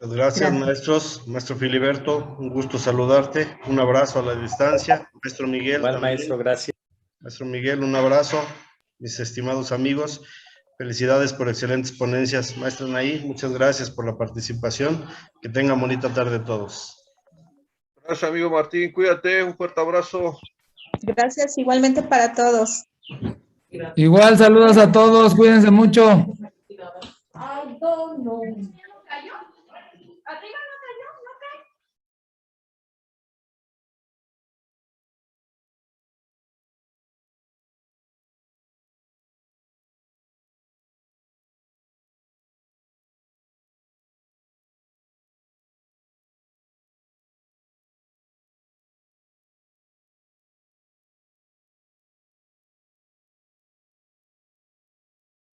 Speaker 10: Gracias, maestros. Maestro Filiberto, un gusto saludarte. Un abrazo a la distancia. Maestro Miguel.
Speaker 9: Igual, maestro, gracias.
Speaker 10: Maestro Miguel, un abrazo. Mis estimados amigos, felicidades por excelentes ponencias. Maestra Anaí, muchas gracias por la participación. Que tengan bonita tarde todos.
Speaker 3: Gracias, amigo Martín. Cuídate. Un fuerte abrazo.
Speaker 7: Gracias igualmente para todos.
Speaker 11: Igual, saludos a todos, cuídense mucho.
Speaker 12: I don't know.